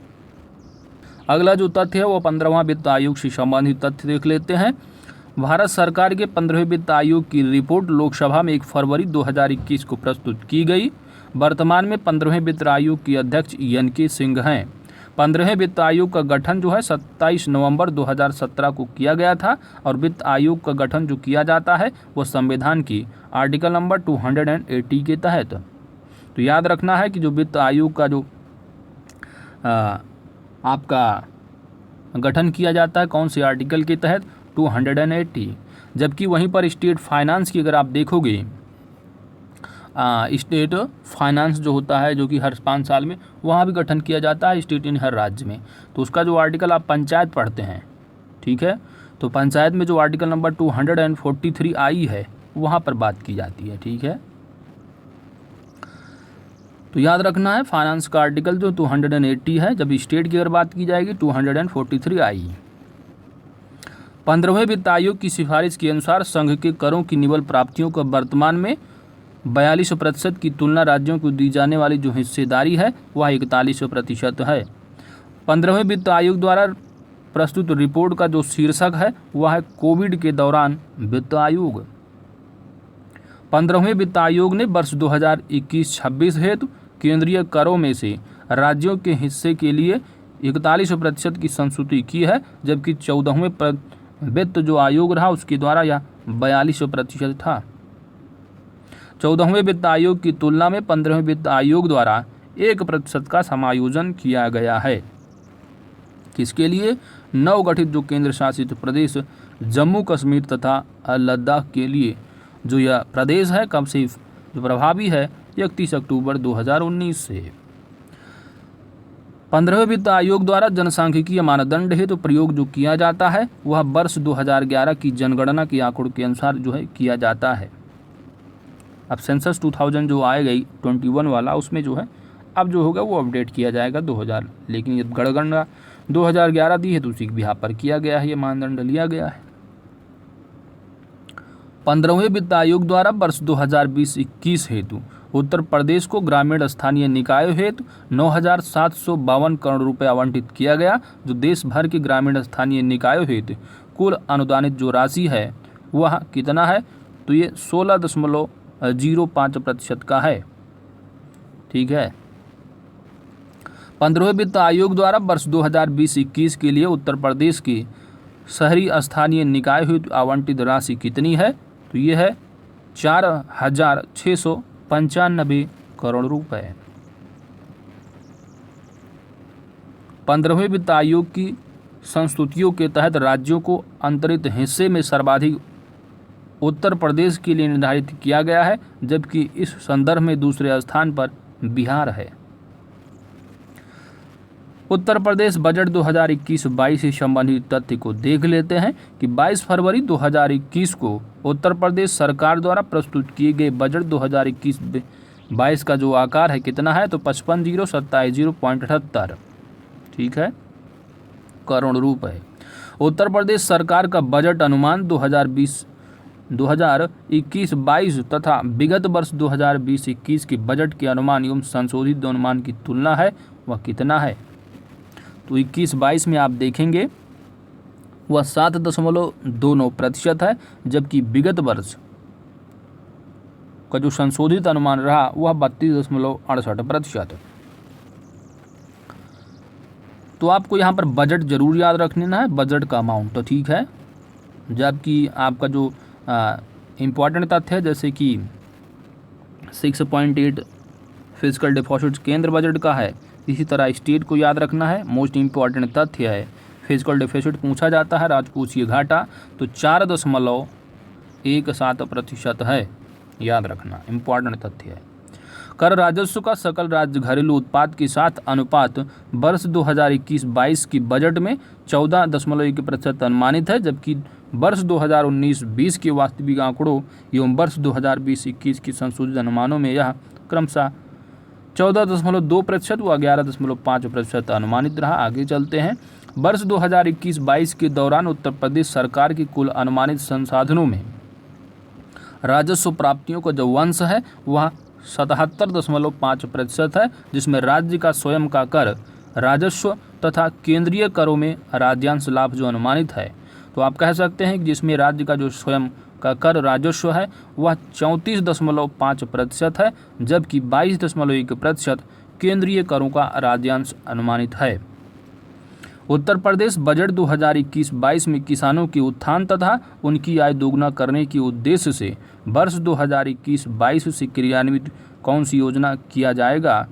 अगला जो तथ्य है वो 15वां वित्त आयोग से संबंधित तथ्य देख लेते हैं। भारत सरकार के 15वें वित्त आयोग की रिपोर्ट लोकसभा में 1 फरवरी 2021 को प्रस्तुत की गई। वर्तमान में 15वें वित्त आयोग के अध्यक्ष एन.के. सिंह हैं। 15वें वित्त आयोग का गठन जो है 27 नवंबर 2017 को किया गया था और वित्त आयोग का गठन जो किया जाता है वो संविधान की आर्टिकल नंबर 280 के तहत। तो याद रखना है कि जो वित्त आयोग का जो आपका गठन किया जाता है कौन से आर्टिकल के तहत? 280। जबकि वहीं पर स्टेट फाइनेंस की अगर आप देखोगे, स्टेट फाइनेंस जो होता है जो कि हर 5 साल में वहाँ भी गठन किया जाता है स्टेट इन हर राज्य में, तो उसका जो आर्टिकल आप पंचायत पढ़ते हैं, ठीक है, तो पंचायत में जो आर्टिकल नंबर 243 आई है वहाँ पर बात की जाती है, ठीक है। तो याद रखना है फाइनेंस का आर्टिकल जो 280 है, जब स्टेट की अगर बात की जाएगी 243 आई। 15वें वित्त आयोग की सिफारिश के अनुसार संघ के करों की निवल प्राप्तियों का वर्तमान में 42% की तुलना राज्यों को दी जाने वाली जो हिस्सेदारी है वह 41% है। 15वें वित्त आयोग द्वारा प्रस्तुत रिपोर्ट का जो शीर्षक है वह है कोविड के दौरान वित्त आयोग। 15वें वित्त आयोग ने वर्ष 2021-26 हेतु केंद्रीय करों में से राज्यों के हिस्से के लिए 41% की संस्तुति की है, जबकि 14वें वित्त जो आयोग रहा उसके द्वारा यह 42% था। 14वें वित्त आयोग की तुलना में 15वें वित्त आयोग द्वारा 1% का समायोजन किया गया है। किसके लिए? नवगठित जो केंद्र शासित प्रदेश जम्मू कश्मीर तथा लद्दाख के लिए, जो यह प्रदेश है कब से जो प्रभावी है 31 अक्टूबर 2019 से। 15वें वित्त आयोग द्वारा जनसांख्यिकीय मानदंड हेतु प्रयोग जो किया जाता है वह वर्ष 2011 की जनगणना के आंकड़ों के अनुसार जो है किया जाता है। अब सेंसस 2000 जो आएगा 21 वाला, उसमें जो है अब जो होगा वो अपडेट किया जाएगा 2000, लेकिन ये जनगणना 2011 दी है तो उसी भी यहाँ पर किया गया है, ये मानदंड लिया गया है। 15वें वित्त आयोग द्वारा वर्ष 2020-21 हेतु उत्तर प्रदेश को ग्रामीण स्थानीय निकायों हेतु 9,752 करोड़ रुपए आवंटित किया गया, जो देश भर के ग्रामीण स्थानीय निकायों हेतु कुल अनुदानित जो राशि है वह कितना है? तो ये 16.05% का है, ठीक है। 15वें वित्त आयोग द्वारा वर्ष 2020-21 के लिए उत्तर प्रदेश के शहरी स्थानीय निकाय हेतु आवंटित राशि कितनी है? तो ये है 4,695 करोड़ रुपए। 15वें वित्त आयोग की संस्तुतियों के तहत राज्यों को अंतरित हिस्से में सर्वाधिक उत्तर प्रदेश के लिए निर्धारित किया गया है, जबकि इस संदर्भ में दूसरे स्थान पर बिहार है। उत्तर प्रदेश बजट 2021-22 से संबंधित तथ्य को देख लेते हैं कि 22 फरवरी 2021 को उत्तर प्रदेश सरकार द्वारा प्रस्तुत किए गए बजट 2021-22 का जो आकार है कितना है, तो 55,027.78 ठीक है करोड़ रुपए। उत्तर प्रदेश सरकार का बजट अनुमान 2021-22 तथा विगत वर्ष 2020-21 के बजट के अनुमान एवं संशोधित अनुमान की तुलना है वह कितना है, तो 21-22 में आप देखेंगे वह 7.29% है, जबकि विगत वर्ष का जो संशोधित अनुमान रहा वह 32.68%। तो आपको यहाँ पर बजट जरूर याद रखना है, बजट का अमाउंट तो ठीक है, जबकि आपका जो इम्पॉर्टेंट तथ्य है जैसे कि 6.8 फिजिकल डिपॉजिट केंद्र बजट का है, इसी तरह स्टेट को याद रखना है। मोस्ट इम्पॉर्टेंट तथ्य है फिजिकल डिफिसिट पूछा जाता है, राजकोषीय घाटा तो 4.17% है, याद रखना इम्पॉर्टेंट तथ्य है। कर राजस्व का सकल राज्य घरेलू उत्पाद के साथ अनुपात वर्ष 2021-22 की बजट में 14.1% अनुमानित है, जबकि वर्ष 2019-20 के वास्तविक आंकड़ों एवं वर्ष 2020-21 के संशोधित अनुमानों में यह क्रमशः 14.2% व 11.5% अनुमानित रहा। आगे चलते हैं। वर्ष 2021-22 के दौरान उत्तर प्रदेश सरकार की कुल अनुमानित संसाधनों में राजस्व प्राप्तियों का जो अंश है वह 77.5% है, जिसमें राज्य का स्वयं का कर राजस्व तथा केंद्रीय करों में राज्यांश लाभ जो अनुमानित है, तो आप कह सकते हैं कि जिसमें राज्य का जो स्वयं का कर राजस्व है वह 34.5% है, जबकि 22.1% केंद्रीय करों का राज्यांश अनुमानित है। उत्तर प्रदेश बजट 2021-22 में किसानों के उत्थान तथा उनकी आय दोगुना करने के उद्देश्य से वर्ष 2021-22 से क्रियान्वित कौन सी योजना किया जाएगा,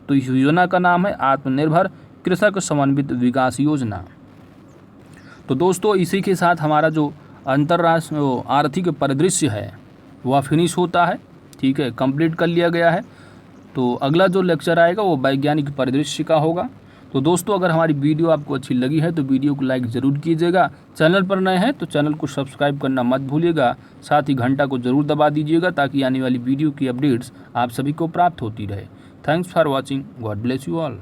तो इस योजना का नाम है आत्मनिर्भर कृषक समन्वित विकास योजना। तो दोस्तों इसी के साथ हमारा जो अंतर्राष्ट्रीय आर्थिक परिदृश्य है वह फिनिश होता है, ठीक है, कंप्लीट कर लिया गया है। तो अगला जो लेक्चर आएगा वो वैज्ञानिक परिदृश्य का होगा। तो दोस्तों अगर हमारी वीडियो आपको अच्छी लगी है तो वीडियो को लाइक ज़रूर कीजिएगा, चैनल पर नए हैं तो चैनल को सब्सक्राइब करना मत भूलिएगा, साथ ही घंटा को ज़रूर दबा दीजिएगा ताकि आने वाली वीडियो की अपडेट्स आप सभी को प्राप्त होती रहे। Thanks for watching, God bless you all.